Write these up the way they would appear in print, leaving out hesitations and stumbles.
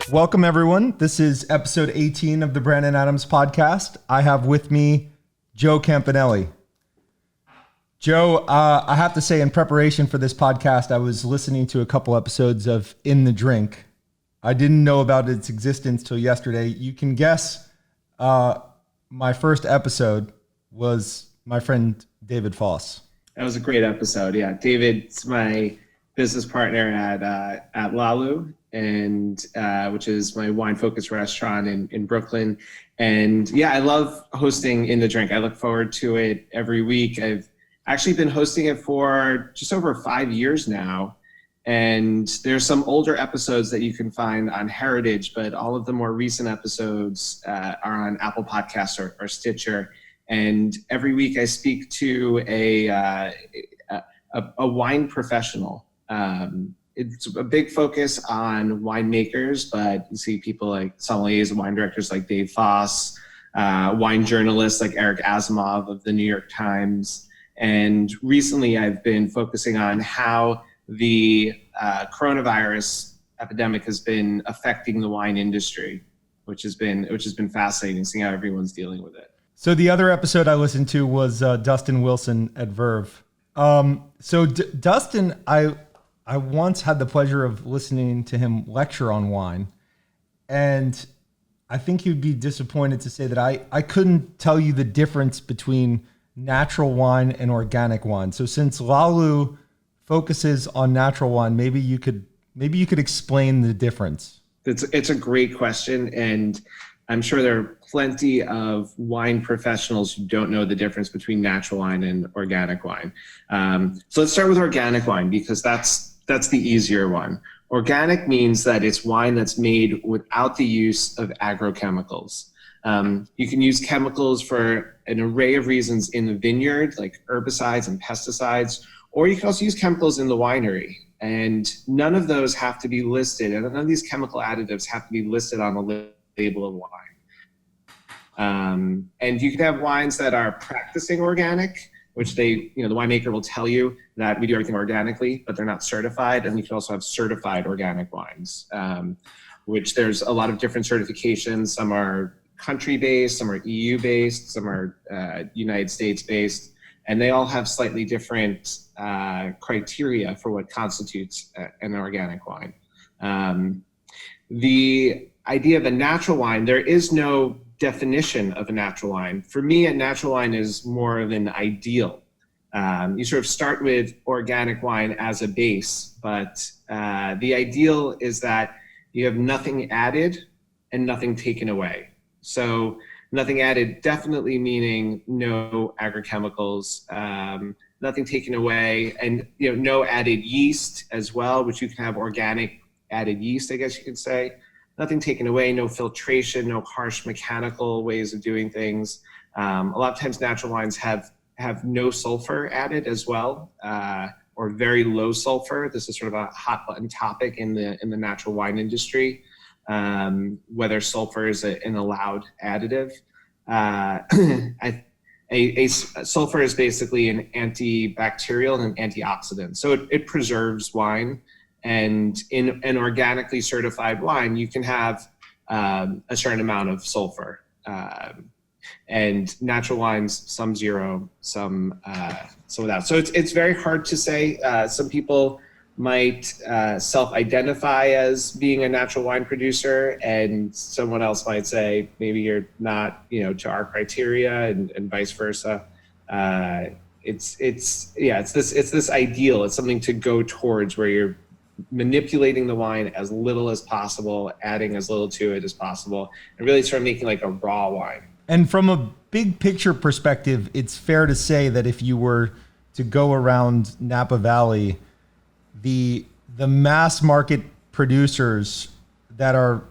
Welcome, everyone. This is episode 18 of the Brandon Adams podcast. I have with me Joe Campanale. Joe, I have to say, in preparation for this podcast, I was listening to a couple episodes of In the Drink. I didn't know about its existence till yesterday. You can guess my first episode was my friend David Foss. That was a great episode. Yeah, David's my business partner at LaLou, and which is my wine-focused restaurant in Brooklyn. And yeah, I love hosting In the Drink. I look forward to it every week. I've actually been hosting it for just over 5 years now. And there's some older episodes that you can find on Heritage, but all of the more recent episodes are on Apple Podcasts or Stitcher. And every week I speak to a wine professional. It's a big focus on winemakers, but you see people like sommeliers and wine directors like Dave Foss, wine journalists like Eric Asimov of the New York Times. And recently I've been focusing on how the coronavirus epidemic has been affecting the wine industry, which has been fascinating, seeing how everyone's dealing with it. So the other episode I listened to was Dustin Wilson at Verve. Dustin, I once had the pleasure of listening to him lecture on wine, and I think you'd be disappointed to say that I couldn't tell you the difference between natural wine and organic wine. So since LaLou focuses on natural wine, maybe you could explain the difference. It's a great question, and I'm sure there are plenty of wine professionals who don't know the difference between natural wine and organic wine. So let's start with organic wine, because that's the easier one. Organic means that it's wine that's made without the use of agrochemicals. You can use chemicals for an array of reasons in the vineyard, like herbicides and pesticides, or you can also use chemicals in the winery. And none of those have to be listed, and none of these chemical additives have to be listed on the label of wine. And you can have wines that are practicing organic, which the winemaker will tell you that we do everything organically, but they're not certified. And you can also have certified organic wines, which there's a lot of different certifications. Some are country-based, some are EU-based, some are United States-based, and they all have slightly different criteria for what constitutes an organic wine. The idea of a natural wine, there is no definition of a natural wine. For me, a natural wine is more of an ideal. You sort of start with organic wine as a base, but the ideal is that you have nothing added and nothing taken away. So nothing added definitely meaning no agrochemicals, nothing taken away, and no added yeast as well, which you can have organic added yeast, I guess you could say. Nothing taken away, no filtration, no harsh mechanical ways of doing things. A lot of times natural wines have no sulfur added as well, or very low sulfur. This is sort of a hot button topic in the natural wine industry, whether sulfur is an allowed additive. Sulfur is basically an antibacterial and an antioxidant. So it preserves wine. And in an organically certified wine, you can have a certain amount of sulfur. And natural wines, some zero, some without. So it's very hard to say. Some people might self-identify as being a natural wine producer, and someone else might say maybe you're not, to our criteria, and vice versa. It's this ideal. It's something to go towards, where you're manipulating the wine as little as possible, adding as little to it as possible, and really sort of making like a raw wine. And from a big picture perspective, it's fair to say that if you were to go around Napa Valley, the mass market producers that are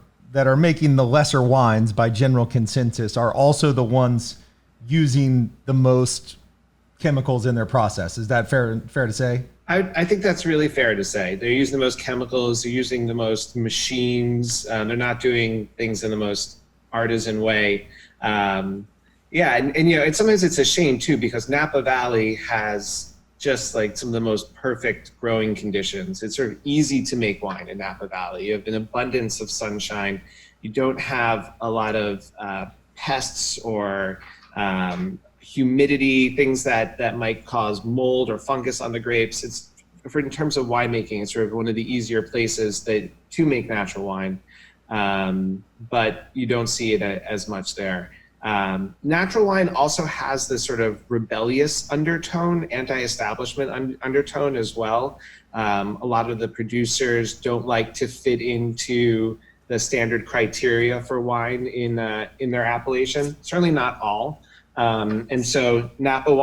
making the lesser wines by general consensus are also the ones using the most chemicals in their process. Is that fair to say? I think that's really fair to say. They're using the most chemicals, they're using the most machines, they're not doing things in the most artisan way. And sometimes it's a shame too, because Napa Valley has just like some of the most perfect growing conditions. It's sort of easy to make wine in Napa Valley. You have an abundance of sunshine. You don't have a lot of pests or humidity, things that might cause mold or fungus on the grapes. In terms of winemaking, it's sort of one of the easier places to make natural wine, but you don't see it as much there. Natural wine also has this sort of rebellious undertone, anti-establishment undertone as well. A lot of the producers don't like to fit into the standard criteria for wine in their appellation. Certainly not all. And so Napa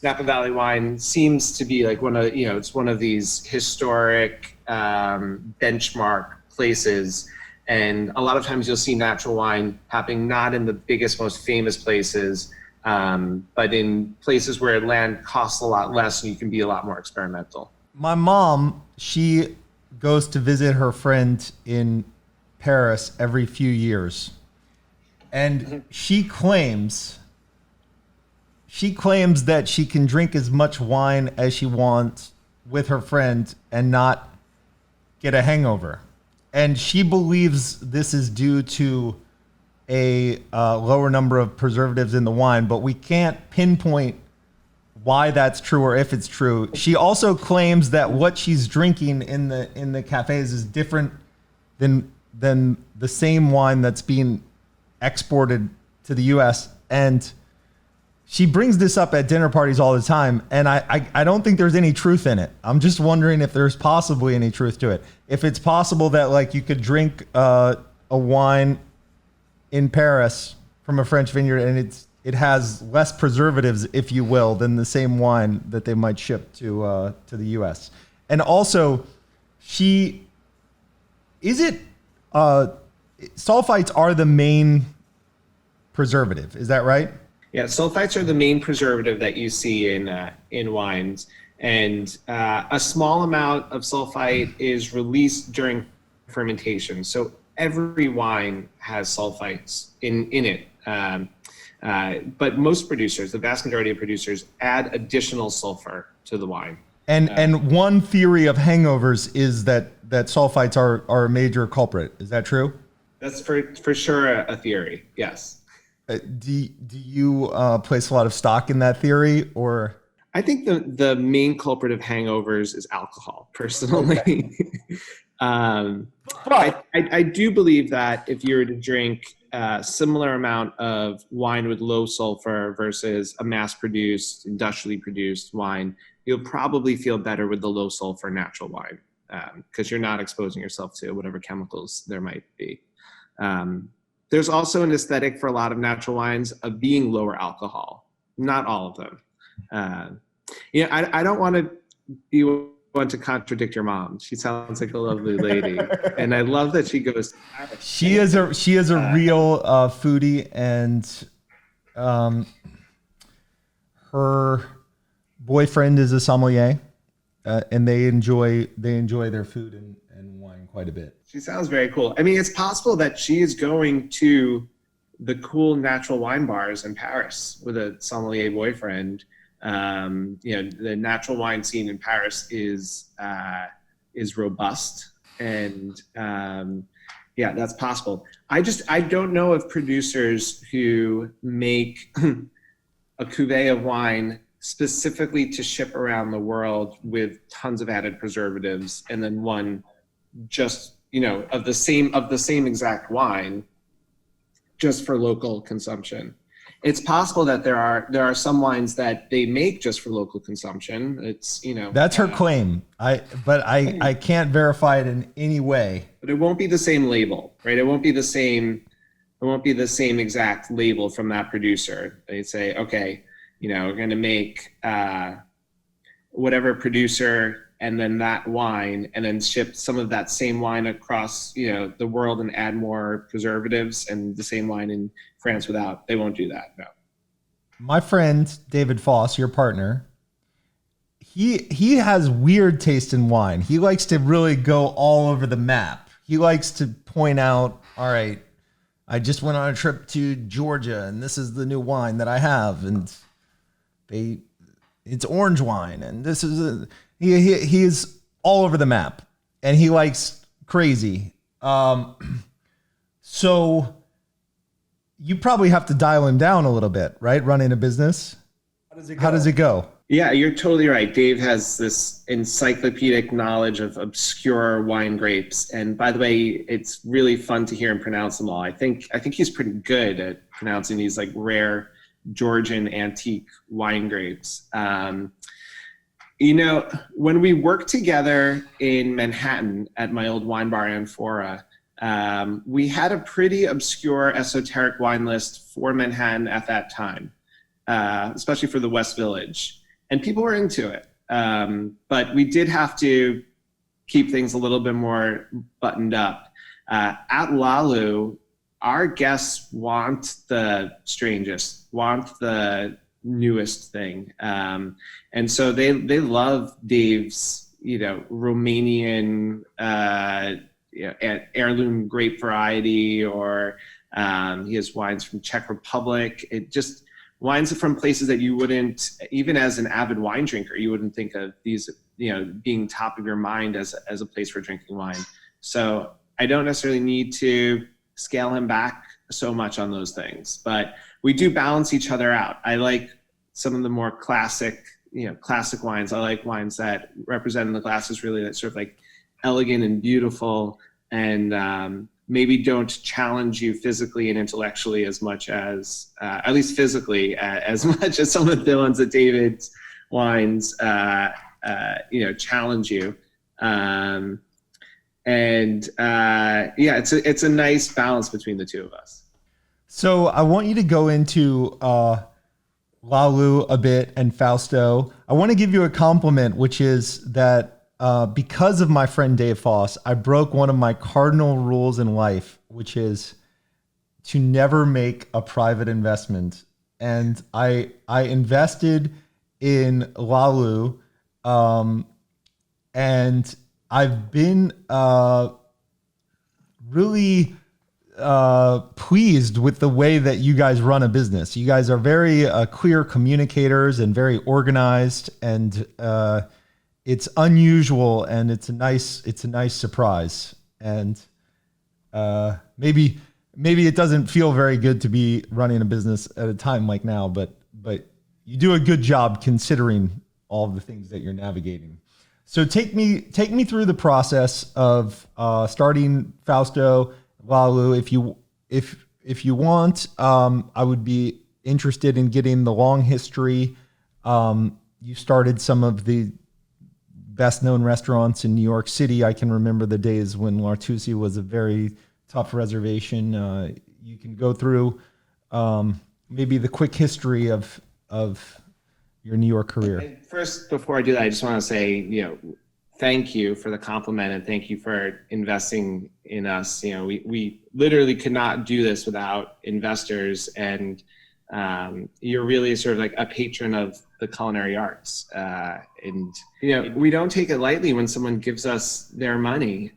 Valley wine seems to be like it's one of these historic benchmark places. And a lot of times you'll see natural wine happening not in the biggest, most famous places, but in places where land costs a lot less and you can be a lot more experimental. My mom, she goes to visit her friend in Paris every few years. And she claims that she can drink as much wine as she wants with her friend and not get a hangover. And she believes this is due to a lower number of preservatives in the wine, but we can't pinpoint why that's true or if it's true. She also claims that what she's drinking in the cafes is different than the same wine that's being exported to the U.S. And she brings this up at dinner parties all the time, and I don't think there's any truth in it. I'm just wondering if there's possibly any truth to it. If it's possible that like you could drink a wine in Paris from a French vineyard and it has less preservatives, if you will, than the same wine that they might ship to the U.S. And also, sulfites are the main preservative. Is that right? Yeah, sulfites are the main preservative that you see in wines, and a small amount of sulfite is released during fermentation. So every wine has sulfites in it, but most producers, the vast majority of producers, add additional sulfur to the wine. And one theory of hangovers is that sulfites are a major culprit. Is that true? That's for sure a theory. Yes. Do you place a lot of stock in that theory, or? I think the main culprit of hangovers is alcohol, personally. Okay. I do believe that if you were to drink a similar amount of wine with low sulfur versus a mass-produced, industrially produced wine, you'll probably feel better with the low sulfur natural wine because you're not exposing yourself to whatever chemicals there might be. There's also an aesthetic for a lot of natural wines of being lower alcohol. Not all of them. I don't want to be one to contradict your mom. She sounds like a lovely lady, and I love that she goes. She is a real foodie, and her boyfriend is a sommelier, and they enjoy their food and wine quite a bit. She sounds very cool. I mean, it's possible that she is going to the cool natural wine bars in Paris with a sommelier boyfriend. The natural wine scene in Paris is robust, and that's possible. I don't know of producers who make a cuvee of wine specifically to ship around the world with tons of added preservatives, and then one just of the same exact wine just for local consumption. It's possible that there are some wines that they make just for local consumption. It's that's her claim. I can't verify it in any way. But it won't be the same label, right? It won't be the same exact label from that producer. They say, okay, we're going to make whatever producer and then that wine, and then ship some of that same wine across the world and add more preservatives, and the same wine in France without. They won't do that. No. my friend David Foss, your partner, he has weird taste in wine. He likes to really go all over the map. He likes to point out, all right, I just went on a trip to Georgia and this is the new wine that I have, and it's orange wine, and this is he is all over the map, and he likes crazy. So you probably have to dial him down a little bit, right? Running a business. How does it go? Yeah, you're totally right. Dave has this encyclopedic knowledge of obscure wine grapes. And by the way, it's really fun to hear him pronounce them all. I think he's pretty good at pronouncing these like rare Georgian antique wine grapes. You know, when we worked together in Manhattan at my old wine bar, Anfora, we had a pretty obscure esoteric wine list for Manhattan at that time, especially for the West Village. And people were into it. But we did have to keep things a little bit more buttoned up. At LaLou, our guests want the strangest, want the newest thing. And so they love Dave's, Romanian heirloom grape variety, or he has wines from Czech Republic. It just wines from places that you wouldn't, even as an avid wine drinker, you wouldn't think of these, being top of your mind as a place for drinking wine. So I don't necessarily need to scale him back so much on those things, but we do balance each other out. I like some of the more classic wines. I like wines that represent in the glasses really that sort of like elegant and beautiful, and maybe don't challenge you physically and intellectually as much as, at least physically, as much as some of the ones that David's wines, challenge you. It's a nice balance between the two of us. So I want you to go into LaLou a bit and Fausto. I want to give you a compliment, which is that because of my friend Dave Foss, I broke one of my cardinal rules in life, which is to never make a private investment. And I invested in LaLou, and I've been really pleased with the way that you guys run a business. You guys are very clear communicators and very organized, and it's unusual, and it's a nice surprise. And maybe it doesn't feel very good to be running a business at a time like now, but you do a good job considering all of the things that you're navigating. So take me through the process of starting Fausto, LaLou. If you want, I would be interested in getting the long history. You started some of the best known restaurants in New York City. I can remember the days when L'Artusi was a very tough reservation. You can go through maybe the quick history of your New York career. First, before I do that, I just want to say, thank you for the compliment, and thank you for investing in us. We literally could not do this without investors, and you're really sort of like a patron of the culinary arts. And we don't take it lightly when someone gives us their money.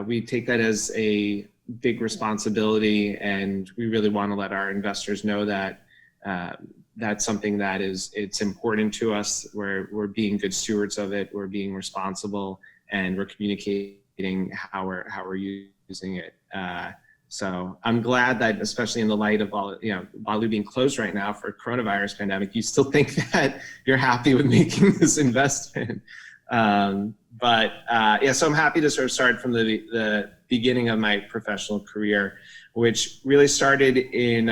We take that as a big responsibility, and we really want to let our investors know that that's something that it's important to us. We're being good stewards of it. We're being responsible, and we're communicating how we're using it. So I'm glad that, especially in the light of all, LaLou being closed right now for coronavirus pandemic, you still think that you're happy with making this investment. So I'm happy to sort of start from the beginning of my professional career, which really started in,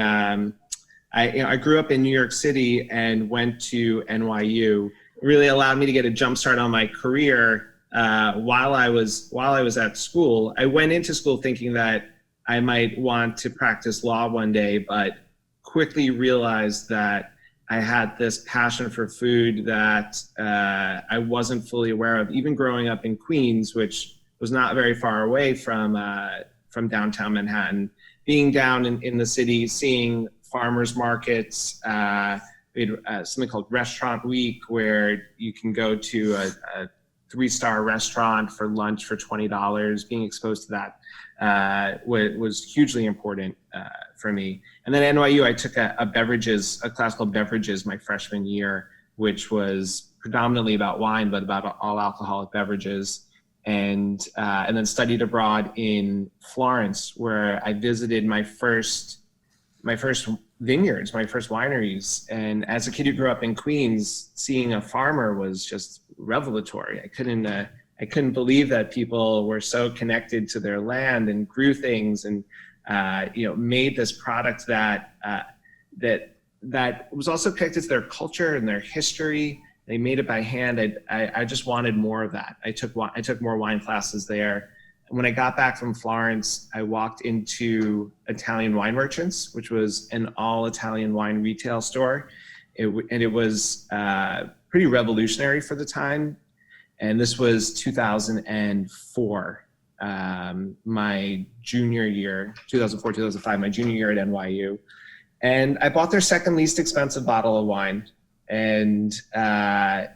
I grew up in New York City and went to NYU. It really allowed me to get a jump start on my career while I was at school. I went into school thinking that I might want to practice law one day, but quickly realized that I had this passion for food that I wasn't fully aware of, even growing up in Queens, which was not very far away from downtown Manhattan. Being down in the city, seeing farmers markets, We had something called Restaurant Week, where you can go to a 3-star restaurant for lunch for $20. Being exposed to that was hugely important for me. And then at NYU, I took a class called Beverages my freshman year, which was predominantly about wine, but about all alcoholic beverages. And then studied abroad in Florence, where I visited my first vineyards, my first wineries. And as a kid who grew up in Queens, seeing a farmer was just revelatory. I couldn't believe that people were so connected to their land and grew things and made this product that was also connected to their culture and their history. They made it by hand. I just wanted more of that. I took more wine classes there. When I got back from Florence, I walked into Italian Wine Merchants, which was an all Italian wine retail store. It was pretty revolutionary for the time. And this was 2004, my junior year, 2004, 2005, my junior year at NYU. And I bought their second least expensive bottle of wine. And I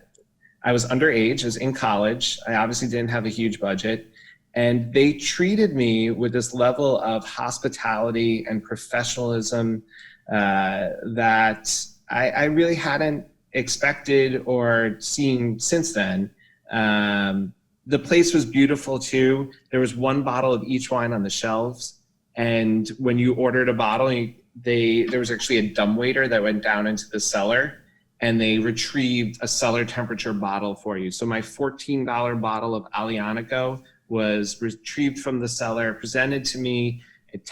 was underage, I was in college. I obviously didn't have a huge budget. And they treated me with this level of hospitality and professionalism that I really hadn't expected or seen since then. The place was beautiful too. There was one bottle of each wine on the shelves. And when you ordered a bottle, there was actually a dumbwaiter that went down into the cellar, and they retrieved a cellar temperature bottle for you. So my $14 bottle of Aglianico was retrieved from the cellar, presented to me at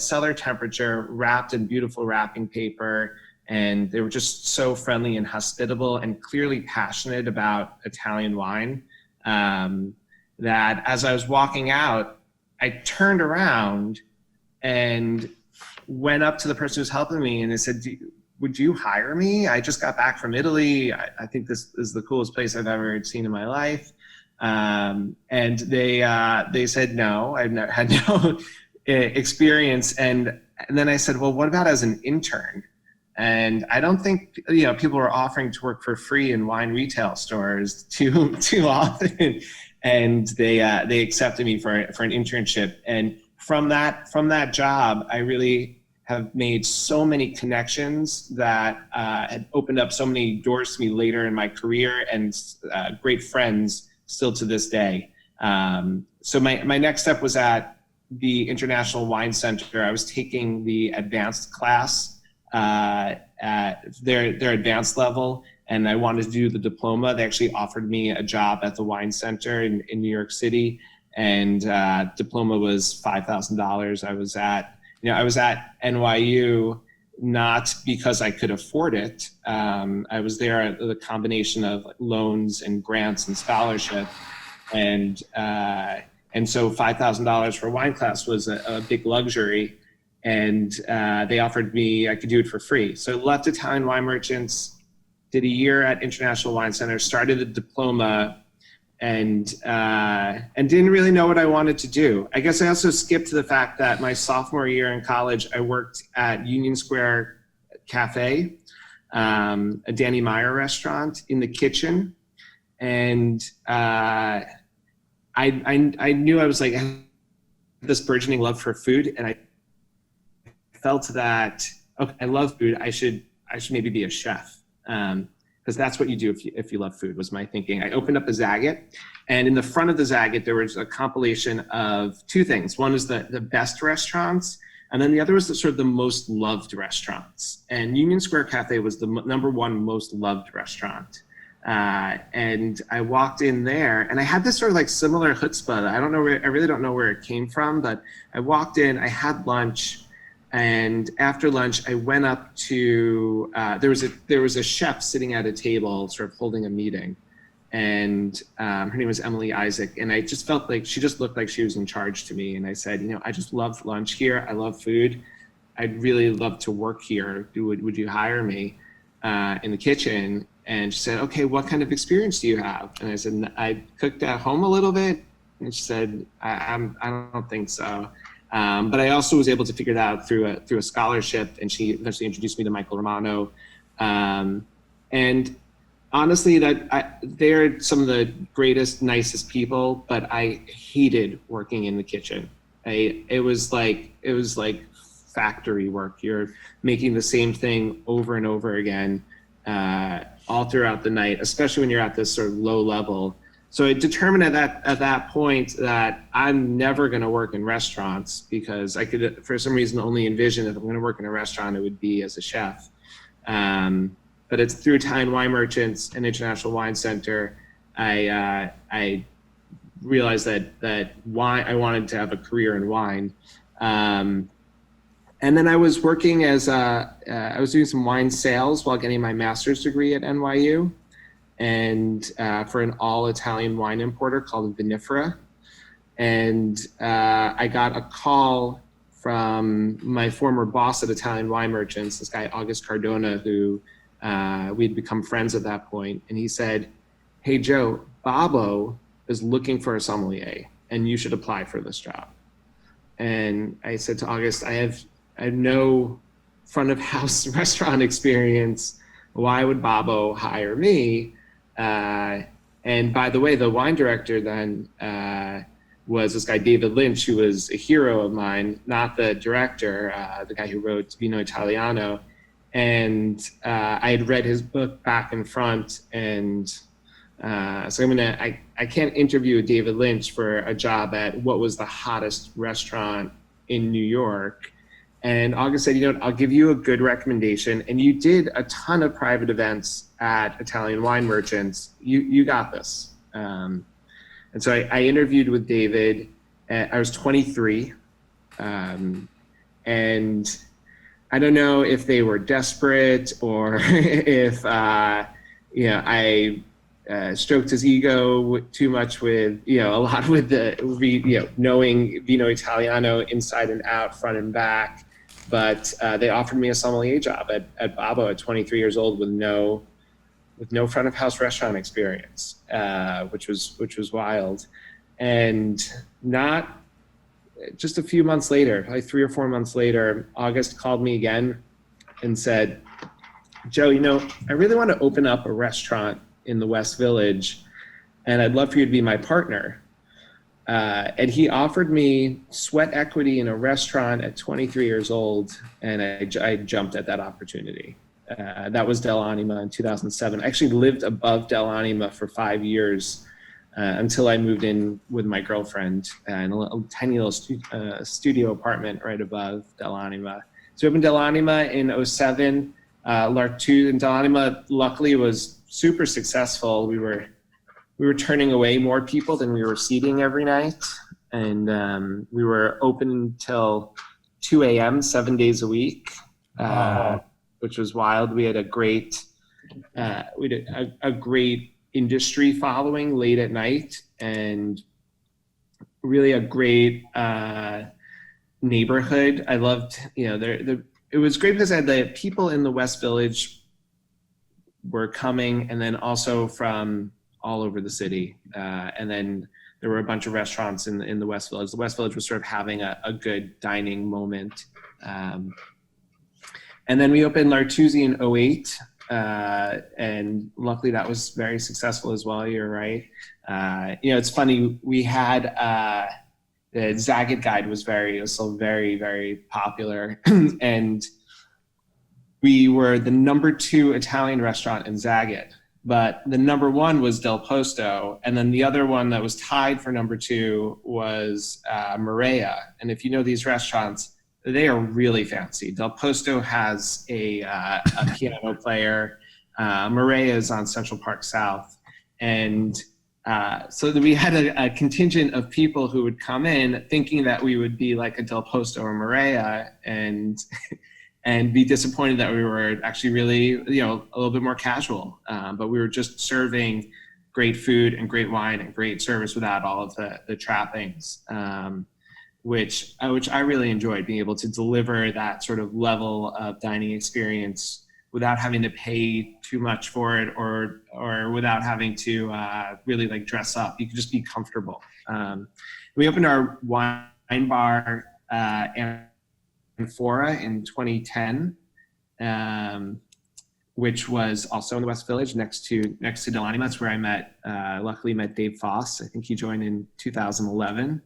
cellar temperature, wrapped in beautiful wrapping paper. And they were just so friendly and hospitable and clearly passionate about Italian wine, that as I was walking out, I turned around and went up to the person who was helping me, and I said, would you hire me? I just got back from Italy. I think this is the coolest place I've ever seen in my life. And they said no. I've never had no experience. And then I said, well, what about as an intern? And I don't think people are offering to work for free in wine retail stores too often. And they accepted me for an internship. And from that job, I really have made so many connections that had opened up so many doors to me later in my career, and great friends still to this day. So my next step was at the International Wine Center. I was taking the advanced class at their advanced level, and I wanted to do the diploma. They actually offered me a job at the Wine Center in New York City, and diploma was $5,000. I was at NYU not because I could afford it. I was there at the combination of loans and grants and scholarship, and so $5,000 for a wine class was a big luxury. And they offered me, I could do it for free. So I left Italian Wine Merchants, did a year at International Wine Center, started the diploma, and didn't really know what I wanted to do. I guess I also skipped the fact that my sophomore year in college, I worked at Union Square Cafe, a Danny Meyer restaurant, in the kitchen. And I knew I was like, I had this burgeoning love for food, and I felt that, okay, I love food. I should maybe be a chef, because that's what you do if you love food, was my thinking. I opened up a Zagat, and in the front of the Zagat, there was a compilation of two things. One is the best restaurants, and then the other was the most loved restaurants. And Union Square Cafe was the number one most loved restaurant. And I walked in there, and I had this sort of like similar chutzpah. I really don't know where it came from, but I walked in, I had lunch. And after lunch, I went up to, there was a chef sitting at a table, sort of holding a meeting. And her name was Emily Isaac. And I just felt like she just looked like she was in charge to me. And I said, I just love lunch here. I love food. I'd really love to work here. Would you hire me in the kitchen? And she said, okay, what kind of experience do you have? And I said, I cooked at home a little bit. And she said, I don't think so. But I also was able to figure that out through a scholarship, and she eventually introduced me to Michael Romano, And honestly, they're some of the greatest, nicest people, but I hated working in the kitchen. It was like factory work. You're making the same thing over and over again, all throughout the night, especially when you're at this sort of low level. So I determined at that point that I'm never going to work in restaurants, because I could, for some reason, only envision if I'm going to work in a restaurant, it would be as a chef. But it's through Italian Wine Merchants and International Wine Center, I realized that wine, I wanted to have a career in wine. And then I was working as I was doing some wine sales while getting my master's degree at NYU, and for an all-Italian wine importer called Vinifera. And I got a call from my former boss at Italian Wine Merchants, this guy August Cardona, who we'd become friends at that point. And he said, "Hey, Joe, Babbo is looking for a sommelier, and you should apply for this job." And I said to August, I have no front of house restaurant experience. Why would Babbo hire me? And by the way, the wine director then was this guy, David Lynch, who was a hero of mine, not the director, the guy who wrote Vino Italiano. And I had read his book back and front. And so I can't interview David Lynch for a job at what was the hottest restaurant in New York. And August said, I'll give you a good recommendation. And you did a ton of private events at Italian Wine Merchants. You got this. And so I interviewed with David. I was 23. And I don't know if they were desperate or if, I stroked his ego too much with, a lot with the, knowing Vino Italiano inside and out, front and back. But they offered me a sommelier job at Babbo at 23 years old with no front of house restaurant experience, which was wild. And not just a few months later, like 3 or 4 months later, August called me again and said, "Joe, I really want to open up a restaurant in the West Village, and I'd love for you to be my partner." And he offered me sweat equity in a restaurant at 23 years old, and I jumped at that opportunity. That was dell'anima in 2007. I actually lived above dell'anima for 5 years until I moved in with my girlfriend in a tiny little studio apartment right above dell'anima. So we opened dell'anima in 2007. L'Artuse and dell'anima luckily was super successful. We were turning away more people than we were seating every night. And we were open until 2 a.m., 7 days a week, which was wild. We had a great industry following late at night, and really a great neighborhood. I loved, it was great because I had the people in the West Village were coming, and then also from all over the city. And then there were a bunch of restaurants in the West Village. The West Village was sort of having a good dining moment. And then we opened L'Artuse in 2008. And luckily that was very successful as well. You're right. It's funny. We had the Zagat Guide was still very, very popular. And we were the number 2 Italian restaurant in Zagat. But the number 1 was Del Posto, and then the other one that was tied for number 2 was Meyer. And if you know these restaurants, they are really fancy. Del Posto has a piano player. Meyer is on Central Park South, and so we had a contingent of people who would come in thinking that we would be like a Del Posto or Meyer, and be disappointed that we were actually really, a little bit more casual. But we were just serving great food and great wine and great service without all of the trappings, which I really enjoyed, being able to deliver that sort of level of dining experience without having to pay too much for it or without having to really like dress up. You could just be comfortable. We opened our wine bar Anfora in 2010. which was also in the West Village next to dell'anima. That's where I luckily met Dave Foss. I think he joined in 2011,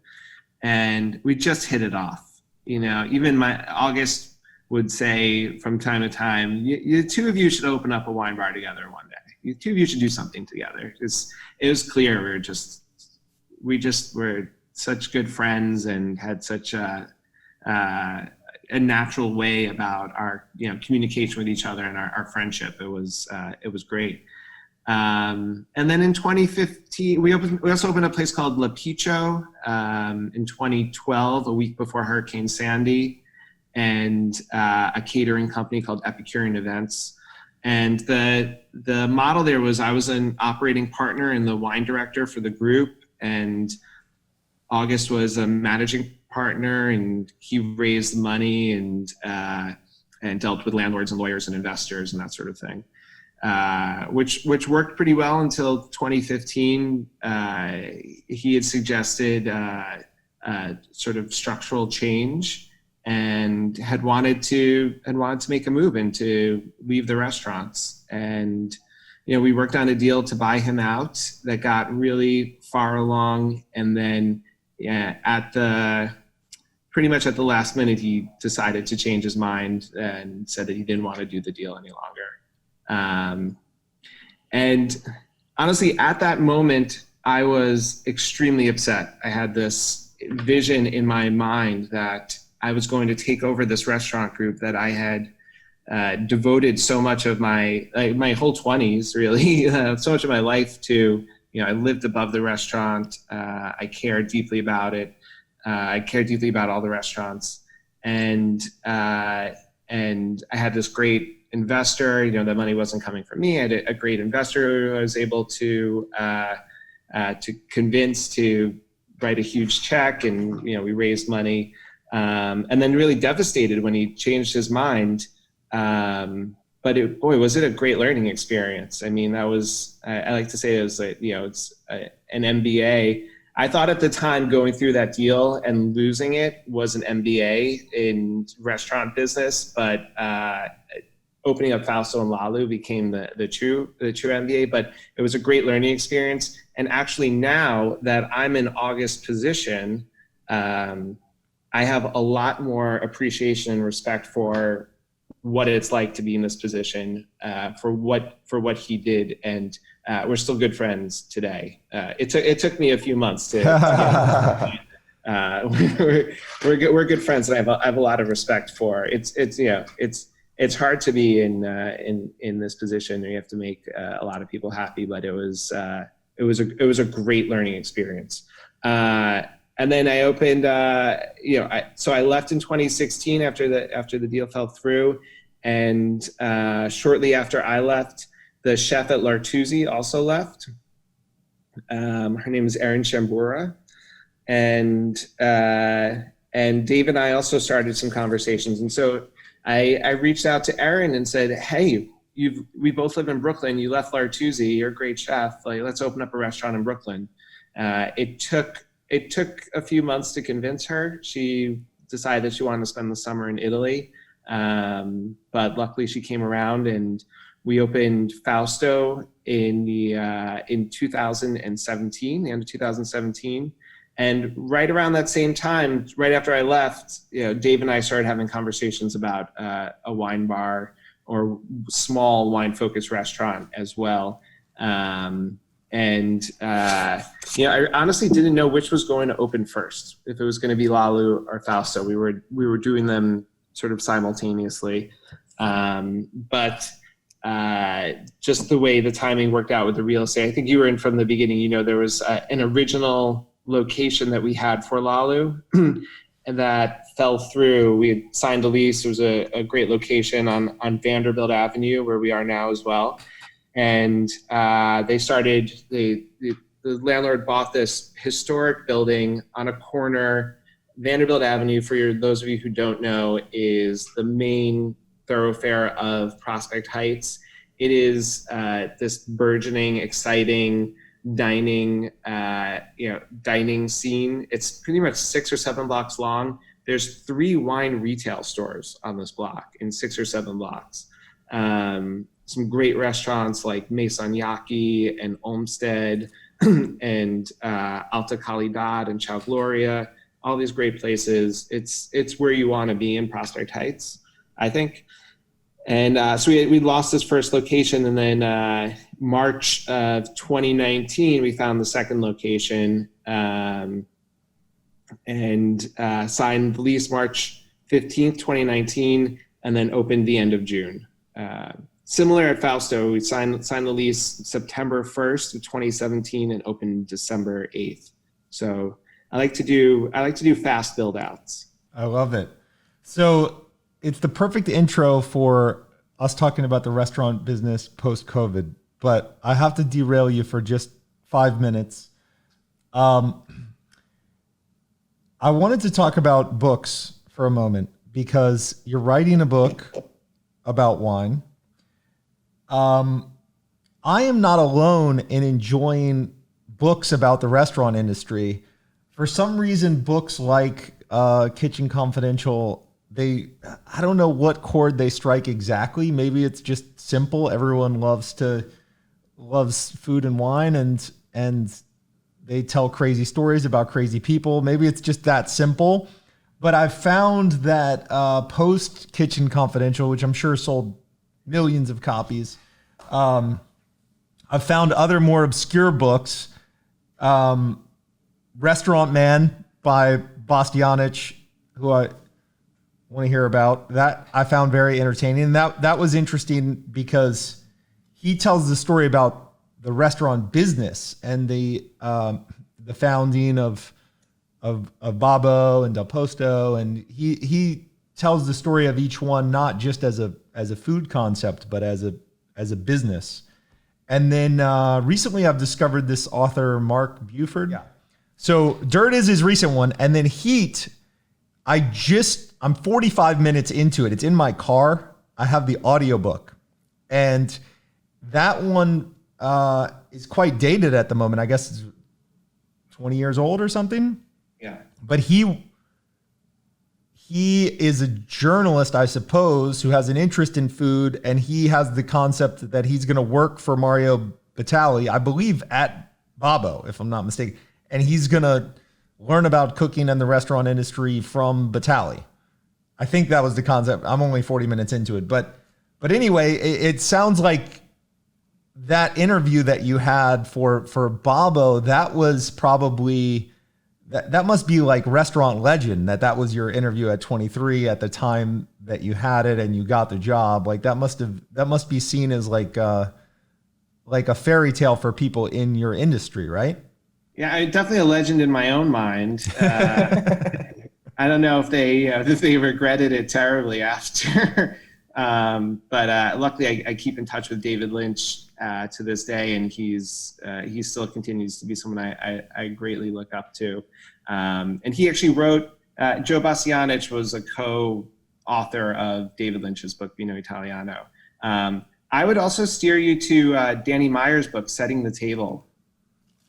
and we just hit it off. Even August would say from time to time, the two of you should open up a wine bar together one day. The two of you should do something together. It was clear we just were such good friends and had such a natural way about our communication with each other and our friendship. It was great. And then in 2015, we also opened a place called La Picho in 2012, a week before Hurricane Sandy, and a catering company called Epicurean Events. And the model there was I was an operating partner and the wine director for the group, and August was a managing partner, and he raised money and dealt with landlords and lawyers and investors and that sort of thing, which worked pretty well until 2015. He had suggested sort of structural change and had wanted to make a move and to leave the restaurants. And we worked on a deal to buy him out that got really far along, and then pretty much at the last minute, he decided to change his mind and said that he didn't want to do the deal any longer. And honestly, at that moment, I was extremely upset. I had this vision in my mind that I was going to take over this restaurant group that I had devoted so much of my whole 20s, really, so much of my life to. I lived above the restaurant. I cared deeply about it. I cared deeply about all the restaurants, and I had this great investor. The money wasn't coming from me. I had a great investor who I was able to convince to write a huge check, and we raised money, and then really devastated when he changed his mind. But was it a great learning experience. I mean, that was, I like to say it was it's an MBA. I thought at the time going through that deal and losing it was an MBA in restaurant business, but opening up Fausto and LaLou became the true MBA. But it was a great learning experience. And actually now that I'm in August's position, I have a lot more appreciation and respect for what it's like to be in this position, for what he did, and we're still good friends today. It took me a few months to get we're good friends, and I have a lot of respect for. It's hard to be in this position. You have to make a lot of people happy, but it was a great learning experience. And then I opened, so I left in 2016 after the deal fell through, and shortly after I left, the chef at L'Artusi also left. Her name is Erin Shambura, and Dave and I also started some conversations. And so I reached out to Erin and said, "Hey, we both live in Brooklyn. You left L'Artusi. You're a great chef. Let's open up a restaurant in Brooklyn." It took a few months to convince her. She decided that she wanted to spend the summer in Italy. But luckily she came around, and we opened Fausto in 2017, the end of 2017. And right around that same time, right after I left, Dave and I started having conversations about a wine bar or small wine-focused restaurant as well. I honestly didn't know which was going to open first, if it was going to be LaLou or Fausto. We were doing them sort of simultaneously, but just the way the timing worked out with the real estate. I think you were in from the beginning. There was an original location that we had for LaLou, and that fell through. We had signed a lease. It was a great location on Vanderbilt Avenue, where we are now as well. And the landlord bought this historic building on a corner. Vanderbilt Avenue, for those of you who don't know, is the main thoroughfare of Prospect Heights. It is this burgeoning, exciting dining scene. It's pretty much 6 or 7 blocks long. There's 3 wine retail stores on this block in 6 or 7 blocks. some great restaurants like Maison-Yaki and Olmsted and Alta Calidad and Ciao Gloria, all these great places. It's where you want to be in Prospect Heights, I think. And so we lost this first location, and then March of 2019, we found the second location and signed the lease March 15th, 2019, and then opened the end of June. Similar at Fausto, we signed the lease September 1st of 2017 and opened December 8th. So I like to do fast build outs. I love it. So it's the perfect intro for us talking about the restaurant business post-COVID, but I have to derail you for just 5 minutes. I wanted to talk about books for a moment because you're writing a book about wine. I am not alone in enjoying books about the restaurant industry. For some reason, books like Kitchen Confidential, I don't know what chord they strike exactly. Maybe it's just simple. Everyone loves food and wine, and they tell crazy stories about crazy people. Maybe it's just that simple. But I've found that post Kitchen Confidential, which I'm sure sold millions of copies, I've found other more obscure books. Restaurant Man by Bastianich, who I want to hear about, that I found very entertaining. And that was interesting because he tells the story about the restaurant business and the founding of Babbo and Del Posto, and he tells the story of each one not just as a food concept, but as a business. And then recently I've discovered this author, Mark Buford. Yeah. So Dirt is his recent one. And then Heat, I'm 45 minutes into it. It's in my car. I have the audiobook. And that one is quite dated at the moment. I guess it's 20 years old or something. Yeah. But he is a journalist, I suppose, who has an interest in food, and he has the concept that he's going to work for Mario Batali, I believe, at Babbo, if I'm not mistaken. And he's going to learn about cooking and the restaurant industry from Batali. I think that was the concept. I'm only 40 minutes into it. But anyway, it sounds like that interview that you had for Babbo, that was probably... That must be like restaurant legend, that was your interview at 23 at the time that you had it and you got the job. Like that must be seen as like a fairy tale for people in your industry, right? Yeah, definitely a legend in my own mind. I don't know if they regretted it terribly after, but luckily I keep in touch with David Lynch to this day, and he still continues to be someone I greatly look up to. And he actually wrote, Joe Bastianich was a co-author of David Lynch's book, Vino Italiano. I would also steer you to Danny Meyer's book, Setting the Table,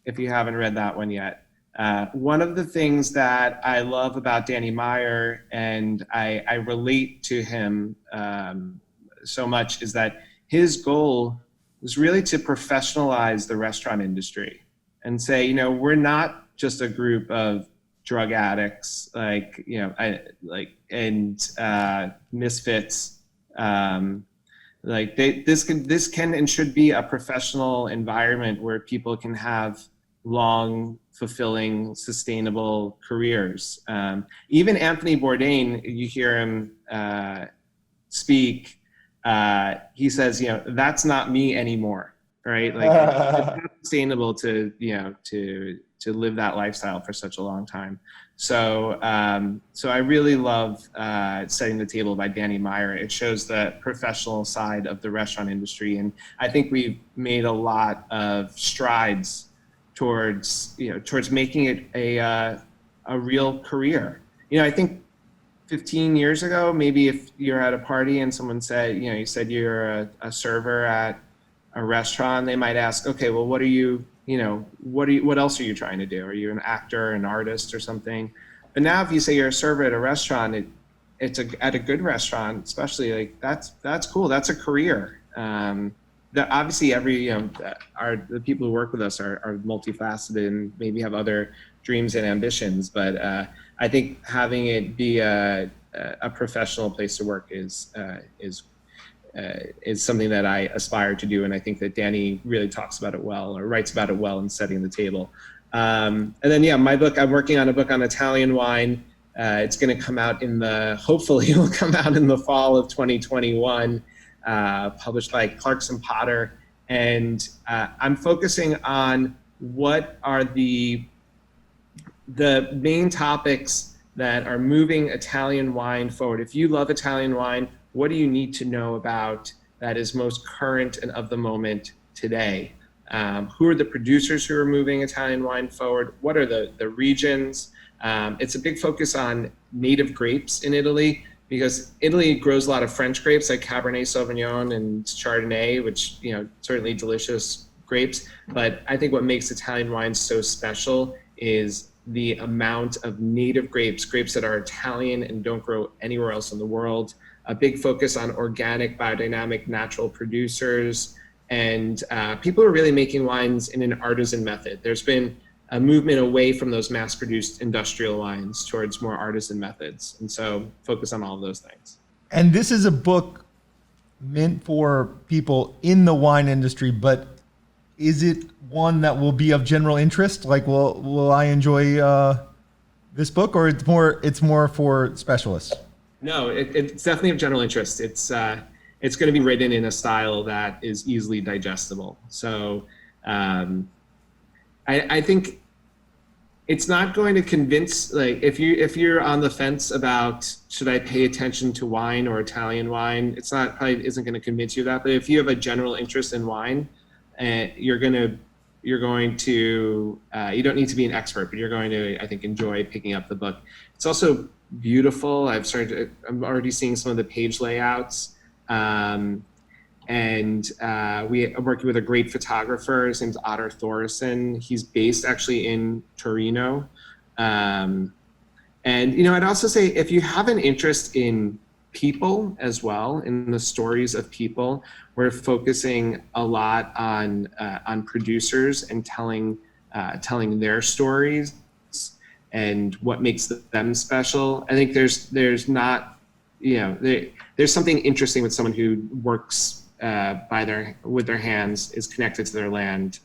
if you haven't read that one yet. One of the things that I love about Danny Meyer, and I relate to him so much, is that his goal was really to professionalize the restaurant industry and say, we're not just a group of drug addicts, misfits. This can and should be a professional environment where people can have long, fulfilling, sustainable careers. Even Anthony Bourdain, you hear him speak. He says, that's not me anymore, right? Like it's not sustainable to live that lifestyle for such a long time. So I really love Setting the Table by Danny Meyer. It shows the professional side of the restaurant industry, and I think we've made a lot of strides towards making it a real career. I think 15 years ago, maybe if you're at a party and someone said, you said you're a server at a restaurant, they might ask, okay, well, what else are you trying to do? Are you an actor, an artist, or something? But now, if you say you're a server at a restaurant, at a good restaurant, especially, like that's cool. That's a career. Obviously the people who work with us are multifaceted and maybe have other dreams and ambitions, but I think having it be a professional place to work is something that I aspire to do, and I think that Danny really talks about it well, or writes about it well in Setting the Table. And then my book, I'm working on a book on Italian wine. It's going to come out hopefully it will come out in the fall of 2021. Published by Clarkson Potter, and I'm focusing on what are the main topics that are moving Italian wine forward. If you love Italian wine, what do you need to know about that is most current and of the moment today? Who are the producers who are moving Italian wine forward? What are the regions? It's a big focus on native grapes in Italy, because Italy grows a lot of French grapes like Cabernet Sauvignon and Chardonnay, which, certainly delicious grapes. But I think what makes Italian wine so special is the amount of native grapes that are Italian and don't grow anywhere else in the world. A big focus on organic, biodynamic, natural producers. And people are really making wines in an artisan method. There's been a movement away from those mass-produced industrial wines towards more artisan methods. And so focus on all of those things. And this is a book meant for people in the wine industry, but is it one that will be of general interest? Like, will I enjoy this book, or it's more for specialists? No, it's definitely of general interest. It's going to be written in a style that is easily digestible. So I think it's not going to convince, like, if you're on the fence about should I pay attention to wine or Italian wine, probably isn't going to convince you of that. But if you have a general interest in wine, you don't need to be an expert, but you're going to, I think, enjoy picking up the book. It's also beautiful. I'm already seeing some of the page layouts. And we are working with a great photographer. His name's Otter Thoresen. He's based actually in Torino. And I'd also say, if you have an interest in people as well, in the stories of people, we're focusing a lot on producers and telling their stories and what makes them special. I think there's something interesting with someone who works with their hands, is connected to their land,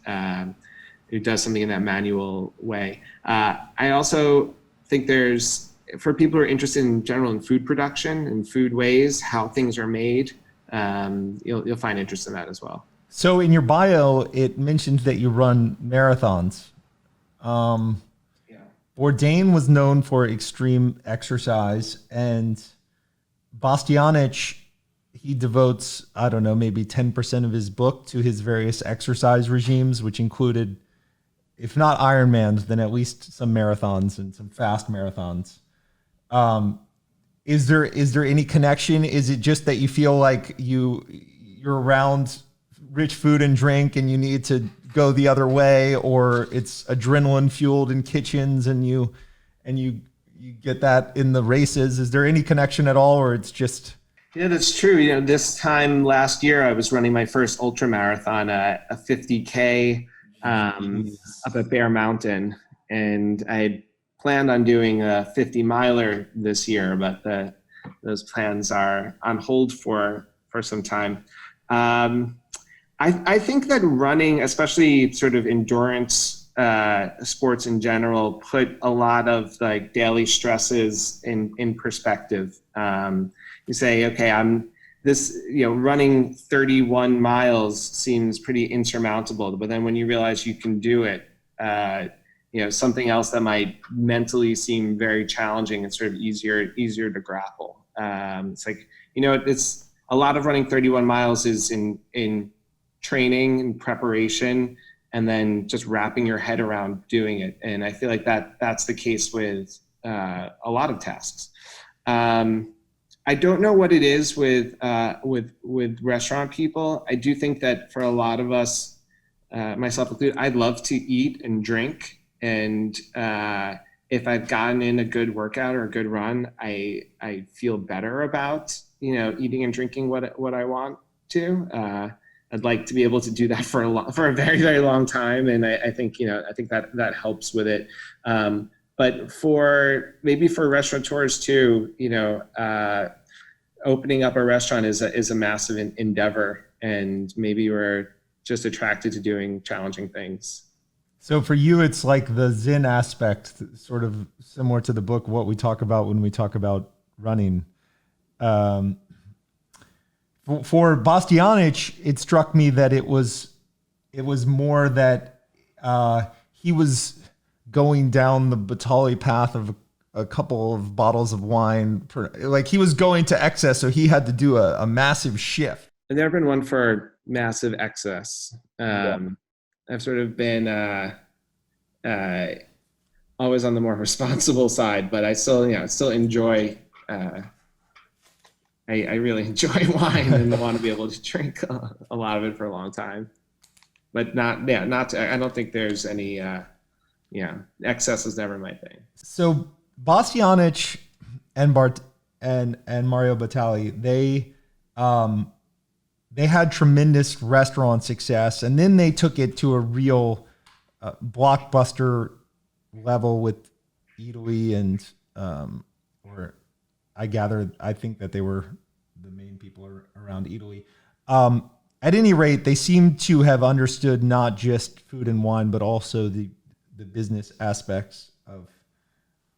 who does something in that manual way. I also think for people who are interested in general in food production and food ways, how things are made, you'll find interest in that as well. So in your bio, it mentions that you run marathons. Bourdain was known for extreme exercise, and Bastianich, he devotes, I don't know, maybe 10% of his book to his various exercise regimes, which included, if not Ironmans, then at least some marathons and some fast marathons. Is there any connection? Is it just that you feel like you're around rich food and drink and you need to go the other way, or it's adrenaline fueled in kitchens and you get that in the races? Is there any connection at all, or it's just... Yeah, that's true. This time last year, I was running my first ultra marathon, a 50K up at Bear Mountain, and I had planned on doing a 50 miler this year, but those plans are on hold for some time. I think that running, especially sort of endurance sports in general, put a lot of like daily stresses in perspective. You say, okay, running 31 miles seems pretty insurmountable, but then when you realize you can do it, something else that might mentally seem very challenging and sort of easier to grapple. It's like, it's a lot of running 31 miles is in training and preparation, and then just wrapping your head around doing it. And I feel like that's the case with a lot of tasks. I don't know what it is with restaurant people. I do think that for a lot of us, myself included, I love to eat and drink. And if I've gotten in a good workout or a good run, I feel better about, eating and drinking what I want to. I'd like to be able to do that for a very, very long time. And I think, I think that helps with it. But for restaurateurs too, opening up a restaurant is a massive endeavor, and maybe we're just attracted to doing challenging things. So for you, it's like the Zen aspect, sort of similar to the book, what we talk about when we talk about running. For Bastianich, it struck me that it was more that he was going down the Batali path of a couple of bottles of wine like he was going to excess, so he had to do a massive shift. I've never been one for massive excess. I've sort of been always on the more responsible side, but I still enjoy. I really enjoy wine and want to be able to drink a lot of it for a long time, but not. I don't think there's any. Excess is never my thing. So Bastianich and Mario Batali, they had tremendous restaurant success, and then they took it to a real blockbuster level with Italy, and I think that they were the main people around Italy. At any rate, they seem to have understood not just food and wine, but also the business aspects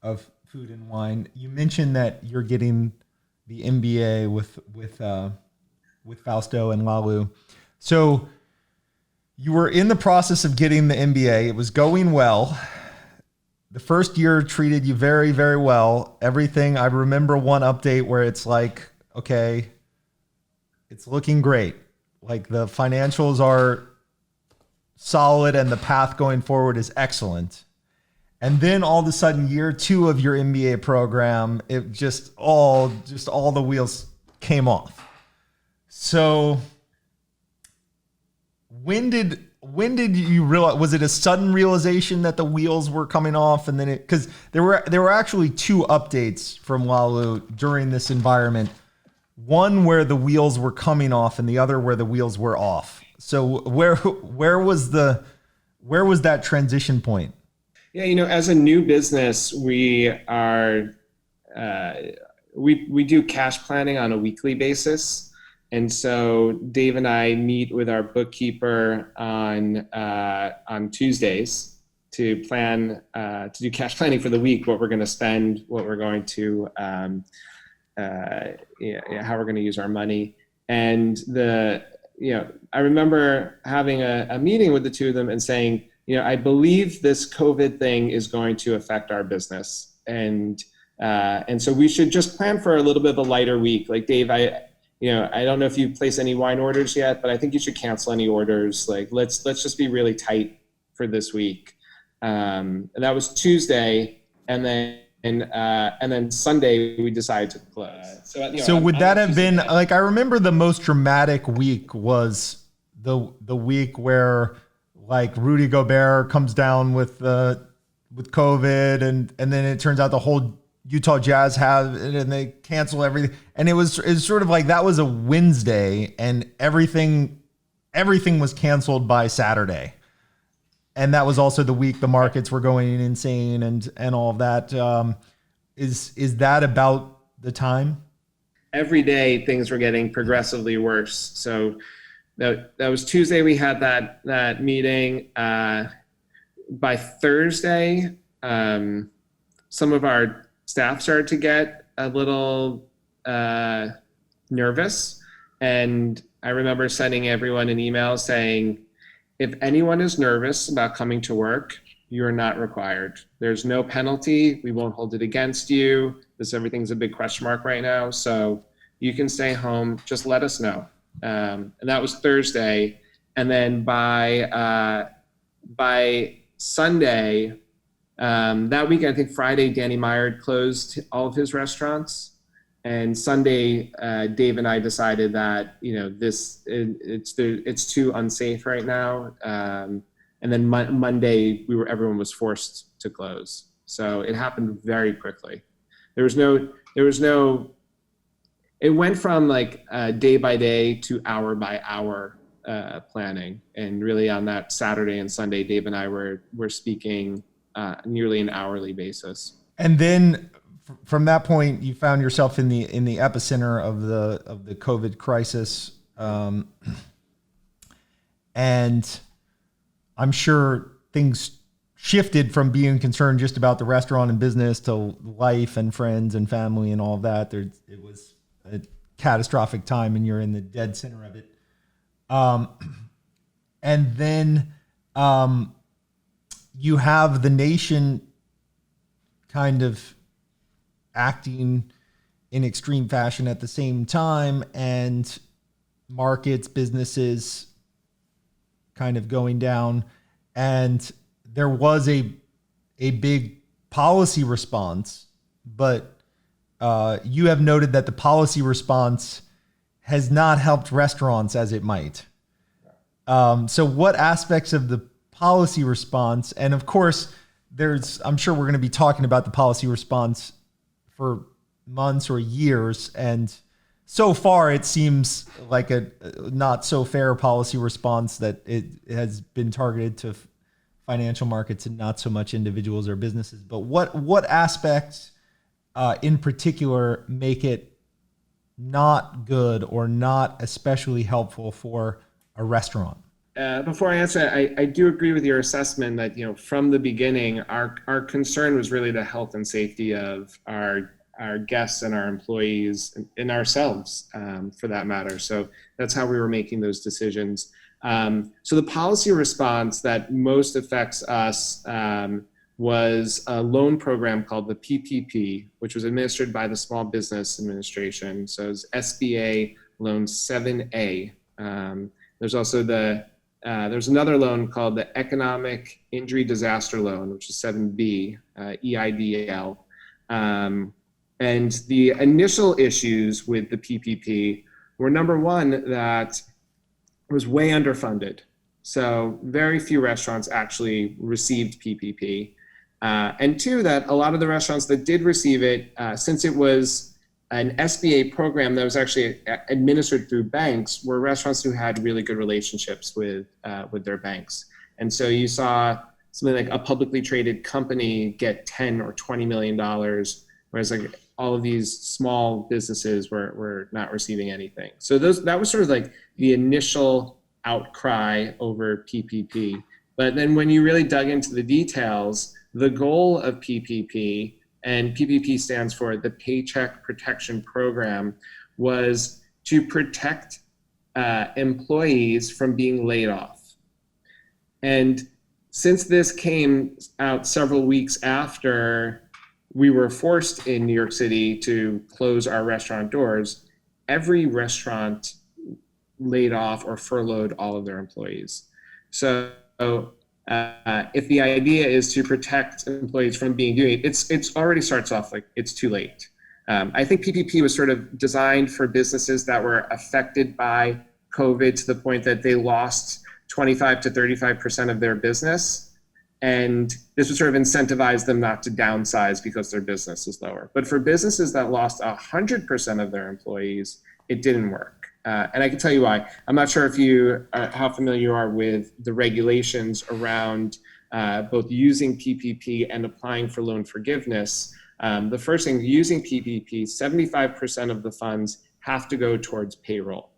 of food and wine. You mentioned that you're getting the MBA with Fausto and LaLou. So you were in the process of getting the MBA. It was going well. The first year treated you very, very well. Everything. I remember one update where it's like, okay, it's looking great. Like the financials are solid and the path going forward is excellent. And then all of a sudden, year 2 of your MBA program, it just all the wheels came off. So when did you realize? Was it a sudden realization that the wheels were coming off, and then because there were actually 2 updates from LaLou during this environment, one where the wheels were coming off, and the other where the wheels were off. So where was that transition point? Yeah, as a new business, we do cash planning on a weekly basis. And so Dave and I meet with our bookkeeper on Tuesdays to plan to do cash planning for the week, what we're going to spend, what we're going to how we're going to use our money. And I remember having a meeting with the 2 of them and saying, I believe this COVID thing is going to affect our business, and so we should just plan for a little bit of a lighter week. Like Dave, I don't know if you place any wine orders yet, but I think you should cancel any orders. Like let's just be really tight for this week. And that was Tuesday, and then Sunday we decided to close. So would that have been like, I remember the most dramatic week was the week where like Rudy Gobert comes down with COVID, and then it turns out the whole Utah Jazz have it and they cancel everything. And it's sort of like that was a Wednesday and everything was canceled by Saturday. And that was also the week the markets were going insane and all of that. Is that about the time? Every day things were getting progressively worse. So that was Tuesday. We had that meeting. By Thursday, some of our staff started to get a little nervous. And I remember sending everyone an email saying, if anyone is nervous about coming to work, you are not required. There's no penalty. We won't hold it against you. Everything's a big question mark right now. So you can stay home. Just let us know. And that was Thursday. And then by Sunday, that week, I think Friday, Danny Meyer had closed all of his restaurants. And Sunday, Dave and I decided that, it's too unsafe right now. And then Monday, everyone was forced to close. So it happened very quickly. It it went from like day by day to hour by hour planning. And really on that Saturday and Sunday, Dave and I were speaking nearly an hourly basis. And then from that point, you found yourself in the epicenter of the COVID crisis, and I'm sure things shifted from being concerned just about the restaurant and business to life and friends and family and all of that. It was a catastrophic time, and you're in the dead center of it. And then you have the nation kind of acting in extreme fashion at the same time, and markets, businesses kind of going down. And there was a big policy response, but you have noted that the policy response has not helped restaurants as it might. So what aspects of the policy response, and of course, I'm sure we're going to be talking about the policy response for months or years, and so far it seems like a not so fair policy response that it has been targeted to financial markets and not so much individuals or businesses. But what aspects in particular make it not good or not especially helpful for a restaurant? Before I answer, I do agree with your assessment that, from the beginning, our concern was really the health and safety of our guests and our employees and ourselves, for that matter. So that's how we were making those decisions. So the policy response that most affects us was a loan program called the PPP, which was administered by the Small Business Administration. So it's SBA loan 7A. There's also there's another loan called the Economic Injury Disaster Loan, which is 7B, EIDL. And the initial issues with the PPP were, number one, that it was way underfunded. So very few restaurants actually received PPP. And two, that a lot of the restaurants that did receive it, since it was an SBA program that was actually administered through banks, were restaurants who had really good relationships with their banks. And so you saw something like a publicly traded company get $10 or $20 million, whereas like all of these small businesses were not receiving anything. So that was sort of like the initial outcry over PPP. But then when you really dug into the details, the goal of PPP, and PPP stands for the Paycheck Protection Program, was to protect employees from being laid off. And since this came out several weeks after we were forced in New York City to close our restaurant doors, every restaurant laid off or furloughed all of their employees. So if the idea is to protect employees from being doing it, it's already starts off like it's too late. I think PPP was sort of designed for businesses that were affected by COVID to the point that they lost 25 to 35% of their business. And this would sort of incentivize them not to downsize because their business is lower. But for businesses that lost 100% of their employees, it didn't work. And I can tell you why. I'm not sure how familiar you are with the regulations around both using PPP and applying for loan forgiveness. The first thing, using PPP, 75% of the funds have to go towards payroll.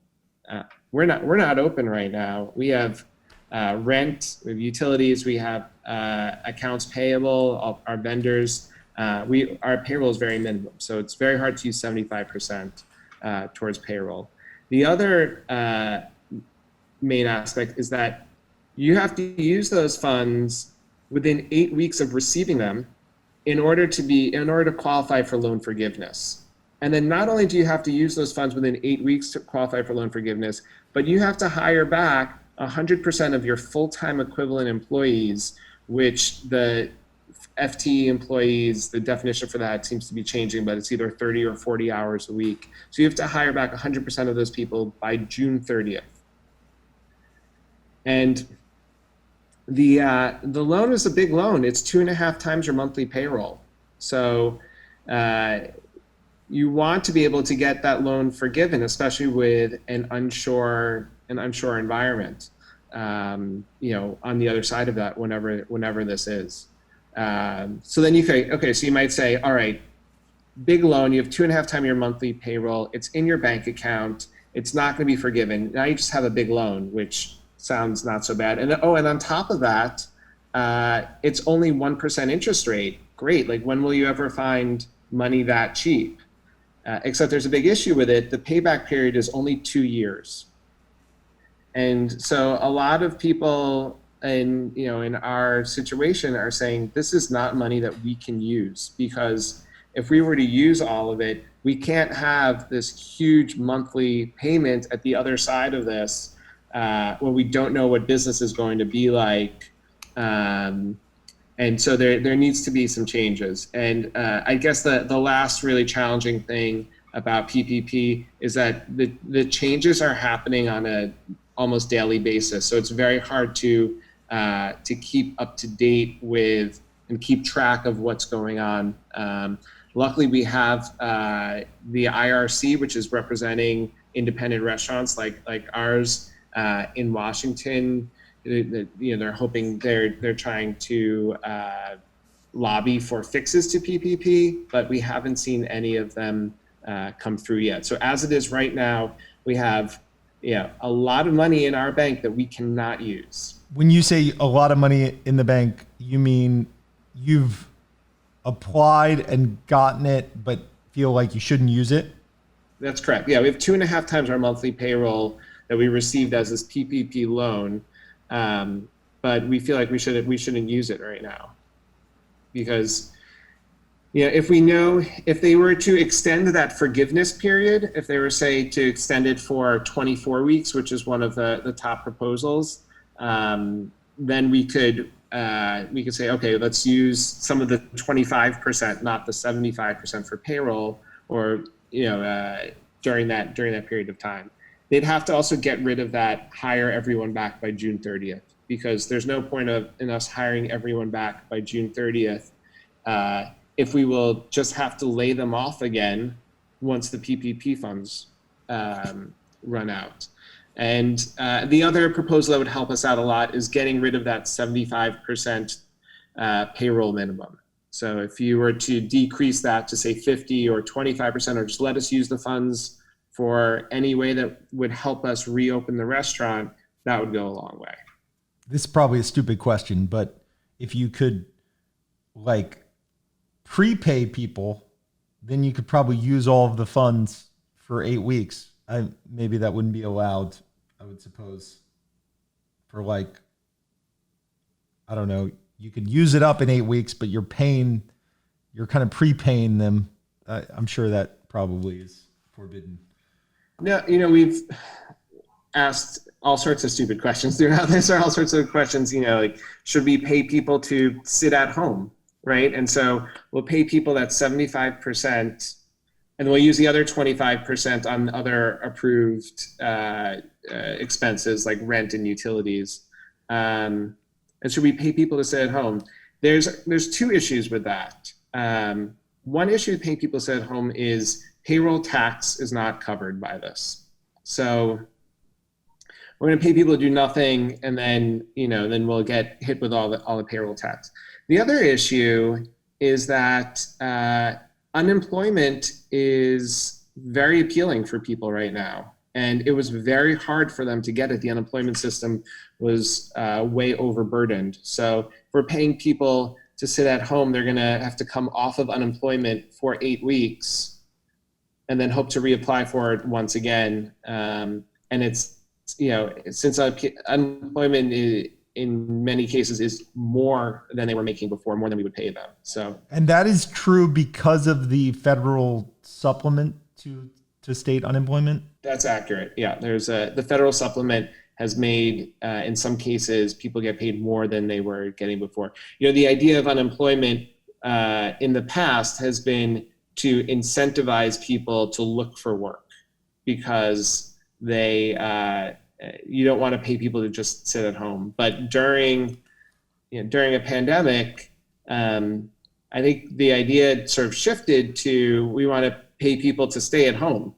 We're not open right now. We have rent, we have utilities, we have accounts payable, our vendors. Our payroll is very minimum, so it's very hard to use 75% towards payroll. The other main aspect is that you have to use those funds within 8 weeks of receiving them in order to qualify for loan forgiveness. And then not only do you have to use those funds within 8 weeks to qualify for loan forgiveness, but you have to hire back 100% of your full-time equivalent employees, which the FTE employees, the definition for that seems to be changing, but it's either 30 or 40 hours a week. So you have to hire back 100% of those people by June 30th. And the loan is a big loan. It's 2.5 times your monthly payroll. So you want to be able to get that loan forgiven, especially with an unsure environment. On the other side of that, whenever this is. So then so you might say, all right, big loan, you have 2.5 times your monthly payroll, it's in your bank account, it's not going to be forgiven. Now you just have a big loan, which sounds not so bad. And on top of that, it's only 1% interest rate. Great. Like, when will you ever find money that cheap? Except there's a big issue with it. The payback period is only 2 years. And so a lot of people in our situation are saying, this is not money that we can use, because if we were to use all of it, we can't have this huge monthly payment at the other side of this, where we don't know what business is going to be like. And so there needs to be some changes. And I guess the last really challenging thing about PPP is that the changes are happening on a almost daily basis. So it's very hard to keep up to date with and keep track of what's going on. Luckily, we have the IRC, which is representing independent restaurants like ours in Washington. They're hoping they're trying to lobby for fixes to PPP, but we haven't seen any of them come through yet. So as it is right now, we have a lot of money in our bank that we cannot use. When you say a lot of money in the bank, you mean you've applied and gotten it, but feel like you shouldn't use it? That's correct. Yeah, we have 2.5 times our monthly payroll that we received as this PPP loan, but we feel like we shouldn't use it right now, because if they were to extend that forgiveness period, if they were, say, to extend it for 24 weeks, which is one of the top proposals, then we could say, okay, let's use some of the 25%, not the 75% for payroll, or during that period of time. They'd have to also get rid of that hire everyone back by June 30th, because there's no point in us hiring everyone back by June 30th if we will just have to lay them off again once the PPP funds run out. And the other proposal that would help us out a lot is getting rid of that 75% payroll minimum. So if you were to decrease that to, say, 50 or 25%, or just let us use the funds for any way that would help us reopen the restaurant, that would go a long way. This is probably a stupid question, but if you could prepay people, then you could probably use all of the funds for 8 weeks. Maybe that wouldn't be allowed, I would suppose, for I don't know, you could use it up in 8 weeks, but you're kind of prepaying them. I'm sure that probably is forbidden. No, we've asked all sorts of stupid questions throughout this, or all sorts of questions, should we pay people to sit at home, right? And so we'll pay people that 75%, and we'll use the other 25% on other approved expenses like rent and utilities. And should we pay people to sit at home? There's two issues with that. One issue with paying people to sit at home is payroll tax is not covered by this. So we're going to pay people to do nothing, and then we'll get hit with all the payroll tax. The other issue is that unemployment is very appealing for people right now, and it was very hard for them to get it. The unemployment system was way overburdened. So if we're paying people to sit at home, they're going to have to come off of unemployment for 8 weeks and then hope to reapply for it once again. And it's, since unemployment in many cases is more than they were making before, more than we would pay them. So, and that is true because of the federal supplement to state unemployment? That's accurate. Yeah, there's the federal supplement has made, in some cases, people get paid more than they were getting before. The idea of unemployment in the past has been to incentivize people to look for work, because you don't want to pay people to just sit at home. But during a pandemic, I I think the idea sort of shifted to, we want to pay people to stay at home,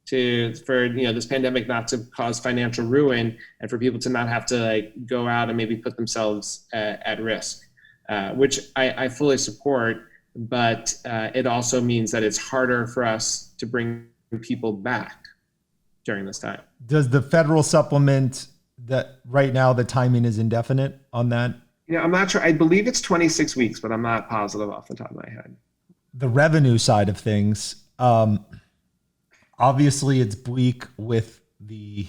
for this pandemic not to cause financial ruin, and for people to not have to like go out and maybe put themselves at risk, which I fully support. But it also means that it's harder for us to bring people back during this time. Does the federal supplement that right now the timing is indefinite on that? I'm not sure. I believe it's 26 weeks, but I'm not positive off the top of my head. The revenue side of things, obviously it's bleak with the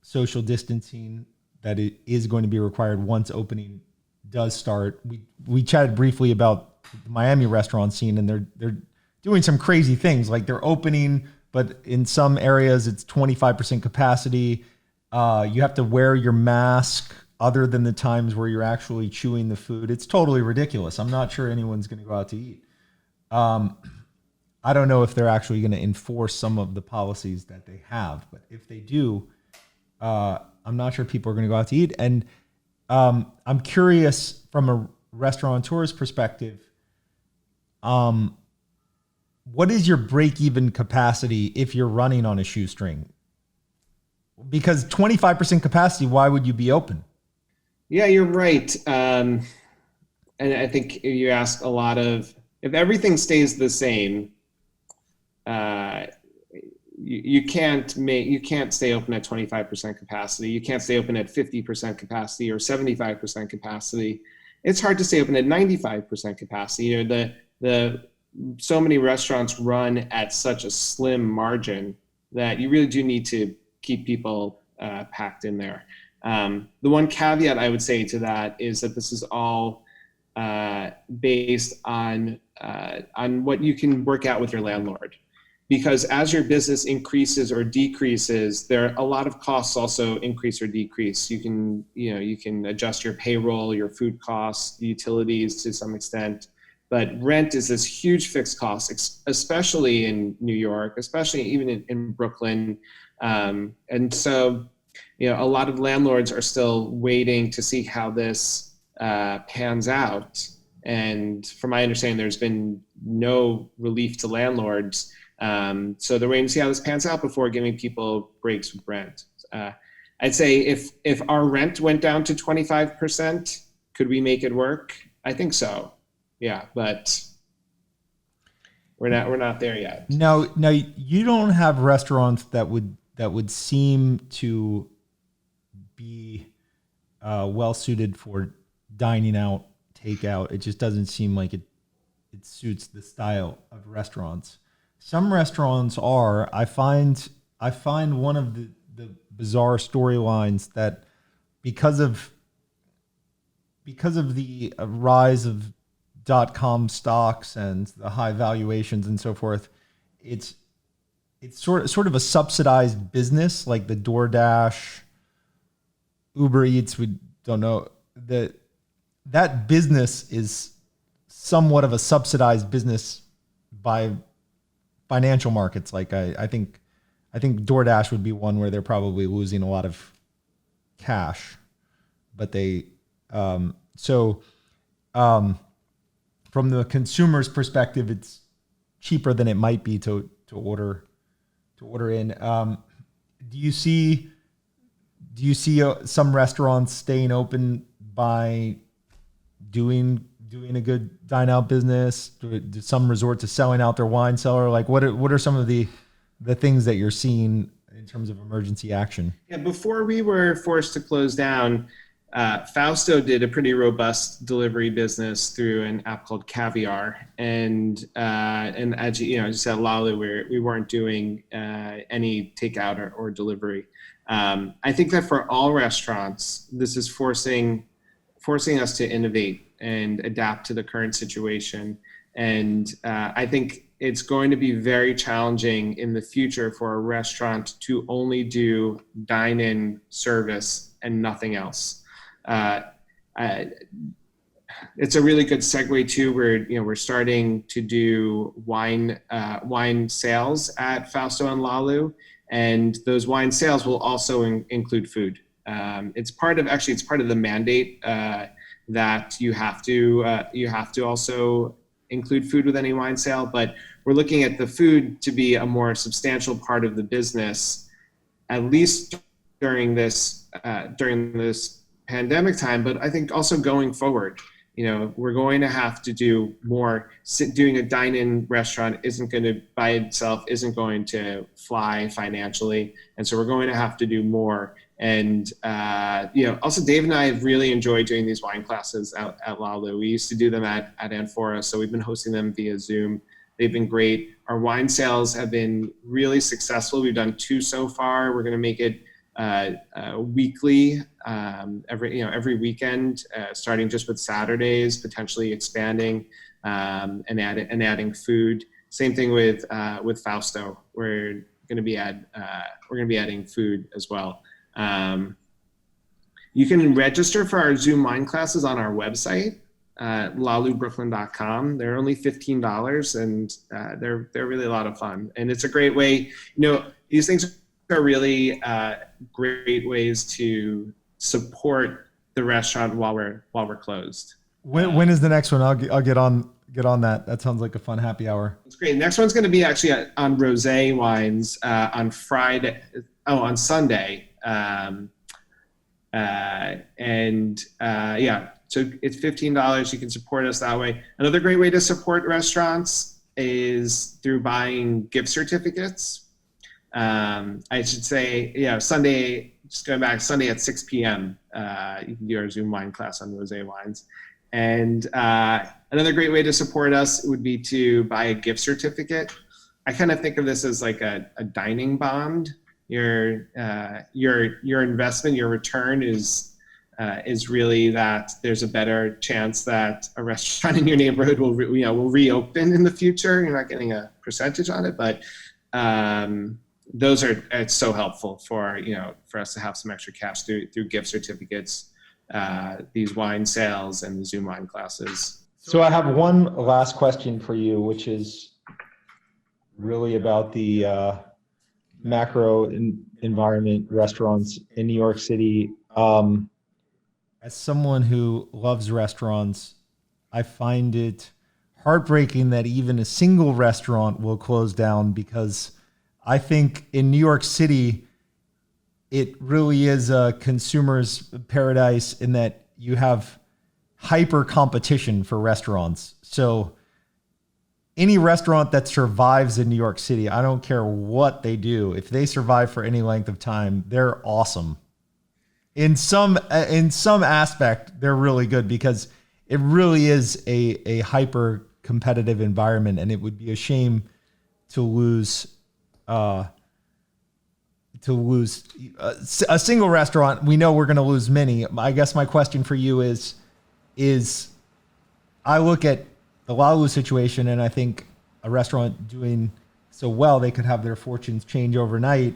social distancing that it is going to be required once opening does start. We chatted briefly about the Miami restaurant scene, and they're doing some crazy things. Like they're opening, but in some areas it's 25% capacity. You have to wear your mask other than the times where you're actually chewing the food. It's totally ridiculous. I'm not sure anyone's going to go out to eat. I don't know if they're actually going to enforce some of the policies that they have, but if they do, I'm not sure people are going to go out to eat. And I'm curious from a restaurateur's perspective, what is your break-even capacity if you're running on a shoestring? Because 25% capacity, why would you be open? Yeah, you're right. And I think you asked a lot of, if everything stays the same, you can't stay open at 25% capacity. You can't stay open at 50% capacity or 75% capacity. It's hard to stay open at 95% capacity. The so many restaurants run at such a slim margin that you really do need to keep people packed in there. The one caveat I would say to that is that this is all based on what you can work out with your landlord. Because as your business increases or decreases, there are a lot of costs also increase or decrease. You can adjust your payroll, your food costs, utilities to some extent. But rent is this huge fixed cost, especially in New York, especially even in Brooklyn. And so, a lot of landlords are still waiting to see how this pans out. And from my understanding, there's been no relief to landlords. So they're waiting to see how this pans out before giving people breaks with rent. I'd say if our rent went down to 25%, could we make it work? I think so. Yeah, but we're not there yet. Now you don't have restaurants that would seem to be well suited for dining out, takeout. It just doesn't seem like it suits the style of restaurants. Some restaurants are. I find one of the bizarre storylines that because of the rise of .com stocks and the high valuations and so forth, it's sort of a subsidized business, like the DoorDash, Uber Eats. We don't know that business is somewhat of a subsidized business by financial markets. Like I think DoorDash would be one where they're probably losing a lot of cash, but from the consumer's perspective, it's cheaper than it might be to order in. Do you see some restaurants staying open by doing a good dine out business? Do some resort to selling out their wine cellar? Like what are some of the things that you're seeing in terms of emergency action? Yeah, before we were forced to close down, Fausto did a pretty robust delivery business through an app called Caviar, and as you said, LaLou, we weren't doing any takeout or delivery. I think that for all restaurants, this is forcing us to innovate and adapt to the current situation. And I think it's going to be very challenging in the future for a restaurant to only do dine-in service and nothing else. It's a really good segue too. We're starting to do wine sales at Fausto and LaLou, and those wine sales will also include food. It's part of the mandate that you have to also include food with any wine sale, but we're looking at the food to be a more substantial part of the business, at least during this pandemic time. But I think also going forward, we're going to have to do more. Doing a dine-in restaurant isn't going to by itself isn't going to fly financially, and so we're going to have to do more. And also Dave and I have really enjoyed doing these wine classes at LaLou. We used to do them at Anfora, so we've been hosting them via Zoom. They've been great. Our wine sales have been really successful. We've done 2 so far. We're going to make it weekly, every weekend, starting just with Saturdays, potentially expanding and adding food. Same thing with Fausto. We're going to be adding food as well. You can register for our Zoom wine classes on our website, LaLouBrooklyn.com. They're only $15, and they're really a lot of fun. And it's a great way. These things are really great ways to support the restaurant while we're closed. When is the next one? I'll get on that. That sounds like a fun happy hour. It's great. The next one's going to be actually on rosé wines on Sunday. So it's $15. You can support us that way. Another great way to support restaurants is through buying gift certificates. I should say, Sunday, just going back, Sunday at 6 p.m., you can do our Zoom wine class on rosé wines. And another great way to support us would be to buy a gift certificate. I kind of think of this as like a dining bond. Your investment, your return is really that there's a better chance that a restaurant in your neighborhood will reopen in the future. You're not getting a percentage on it, but it's so helpful for us to have some extra cash through gift certificates, these wine sales, and the Zoom wine classes. So I have one last question for you, which is really about the macro environment, restaurants in New York City. As someone who loves restaurants, I find it heartbreaking that even a single restaurant will close down, because I think in New York City, it really is a consumer's paradise in that you have hyper competition for restaurants. So any restaurant that survives in New York City, I don't care what they do, if they survive for any length of time, they're awesome. In some aspect, they're really good, because it really is a hyper competitive environment, and it would be a shame to lose a single restaurant. We know we're going to lose many. I guess my question for you is I look at the LaLou situation, and I think a restaurant doing so well, they could have their fortunes change overnight.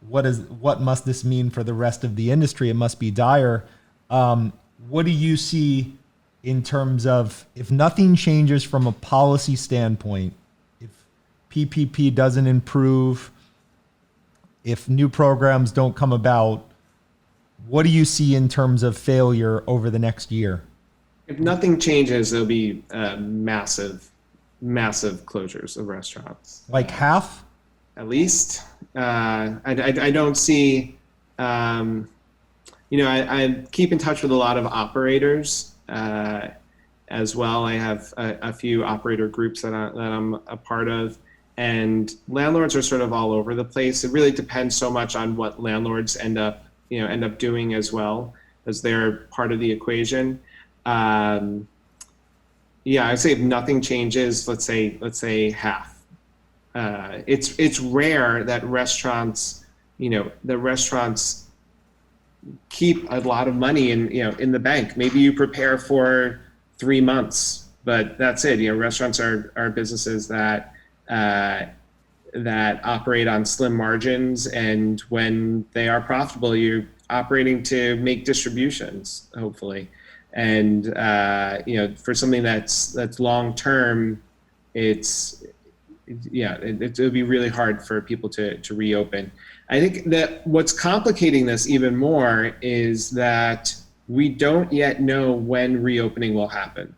What must this mean for the rest of the industry? It must be dire. What do you see in terms of, if nothing changes from a policy standpoint, if PPP doesn't improve, if new programs don't come about, what do you see in terms of failure over the next year? If nothing changes, there'll be massive closures of restaurants. Like half? At least. I don't see, I keep in touch with a lot of operators as well. I have a few operator groups that I'm a part of, and landlords are sort of all over the place. It really depends so much on what landlords end up doing as well, as they're part of the equation. I'd say if nothing changes, let's say half. It's rare that restaurants keep a lot of money in the bank. Maybe you prepare for 3 months, but that's it. Restaurants are businesses that operate on slim margins, and when they are profitable, you're operating to make distributions, hopefully. And for something that's long term, it'll be really hard for people to reopen. I think that what's complicating this even more is that we don't yet know when reopening will happen.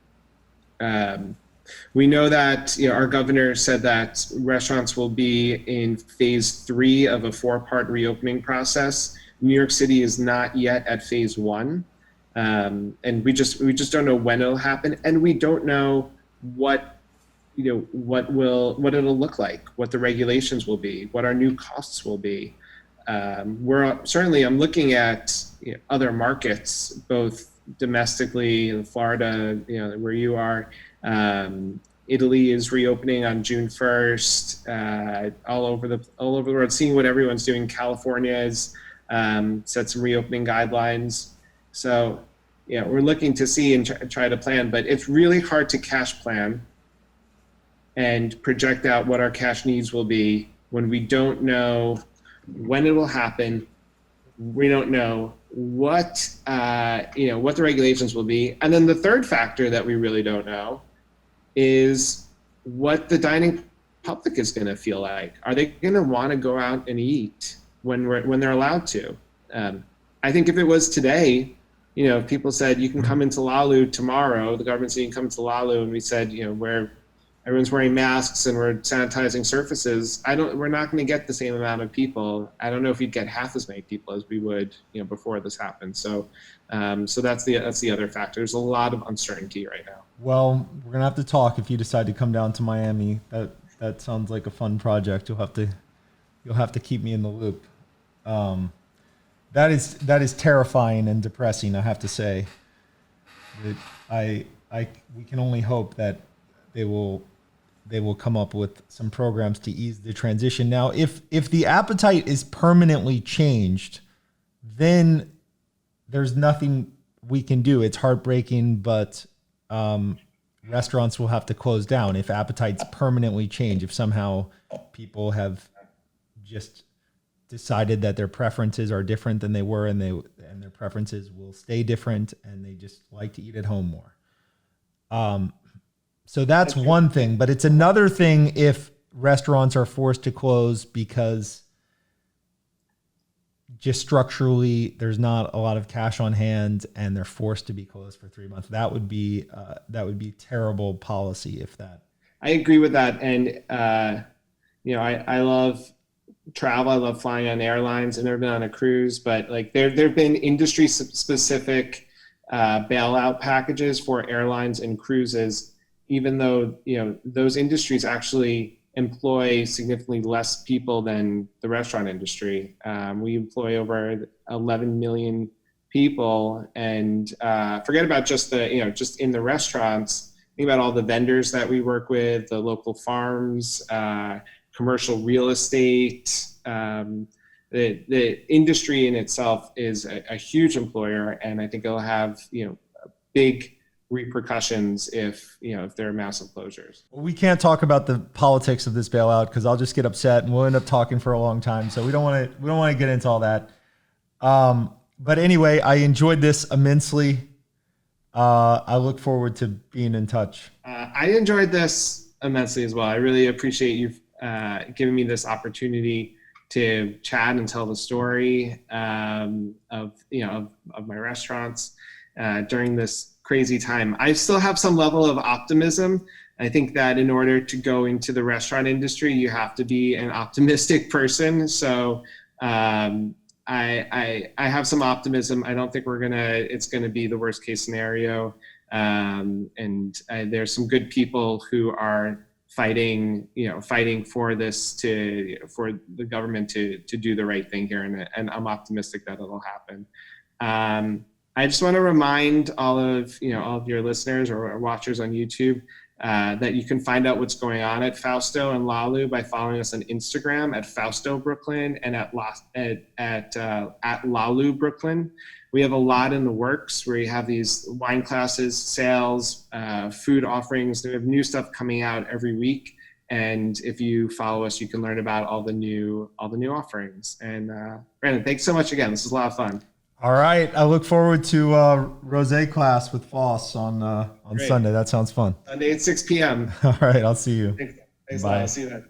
We know that our governor said that restaurants will be in phase 3 of a 4-part reopening process. New York City is not yet at phase 1, and we just don't know when it'll happen, and we don't know what it'll look like, what the regulations will be, what our new costs will be. I'm looking at other markets, both domestically in Florida, where you are. Italy is reopening on June 1st. All over the world, seeing what everyone's doing. California has set some reopening guidelines. So we're looking to see and try to plan, but it's really hard to cash plan and project out what our cash needs will be when we don't know when it will happen. We don't know what the regulations will be. And then the third factor that we really don't know is what the dining public is going to feel like. Are they going to want to go out and eat when they're allowed to? I think if it was today, if people said you can come into LaLou tomorrow, the government said you can come into LaLou, and we said where everyone's wearing masks and we're sanitizing surfaces, we're not going to get the same amount of people. I don't know if we'd get half as many people as we would, before this happened. So that's the other factor. There's a lot of uncertainty right now. Well, we're gonna have to talk if you decide to come down to Miami. That sounds like a fun project. You'll have to keep me in the loop. That is terrifying and depressing, I have to say. We can only hope that they will come up with some programs to ease the transition. Now, if the appetite is permanently changed, then there's nothing we can do. It's heartbreaking, but restaurants will have to close down if appetites permanently change. If somehow people have just decided that their preferences are different than they were, and their preferences will stay different, and they just like to eat at home more. So that's one thing, but it's another thing if restaurants are forced to close because just structurally there's not a lot of cash on hand and they're forced to be closed for 3 months. That would be terrible policy if that. I agree with that, and I love travel. I love flying on airlines. I've never been on a cruise, but like there've been industry specific bailout packages for airlines and cruises, even though those industries actually employ significantly less people than the restaurant industry. We employ over 11 million people, and forget about just just in the restaurants. Think about all the vendors that we work with, the local farms, commercial real estate. The industry in itself is a huge employer, and I think it'll have big repercussions if there are massive closures. Well, we can't talk about the politics of this bailout because I'll just get upset and we'll end up talking for a long time. So we don't want to get into all that. But anyway, I enjoyed this immensely. I look forward to being in touch. I enjoyed this immensely as well. I really appreciate you giving me this opportunity to chat and tell the story of my restaurants during this crazy time. I still have some level of optimism. I think that in order to go into the restaurant industry, you have to be an optimistic person. So I have some optimism. I don't think it's gonna be the worst case scenario. And there's some good people who are fighting for this for the government to do the right thing here, and I'm optimistic that it'll happen. I just want to remind all of your listeners or watchers on YouTube that you can find out what's going on at Fausto and LaLou by following us on Instagram at Fausto Brooklyn and at LaLou Brooklyn. We have a lot in the works where you have these wine classes, sales, food offerings. We have new stuff coming out every week, and if you follow us, you can learn about all the new offerings. And Brandon, thanks so much again. This was a lot of fun. All right, I look forward to rosé class with Foss on Great. Sunday. That sounds fun. Sunday at 6 p.m. All right, I'll see you. Thanks. Bye. I'll see you then.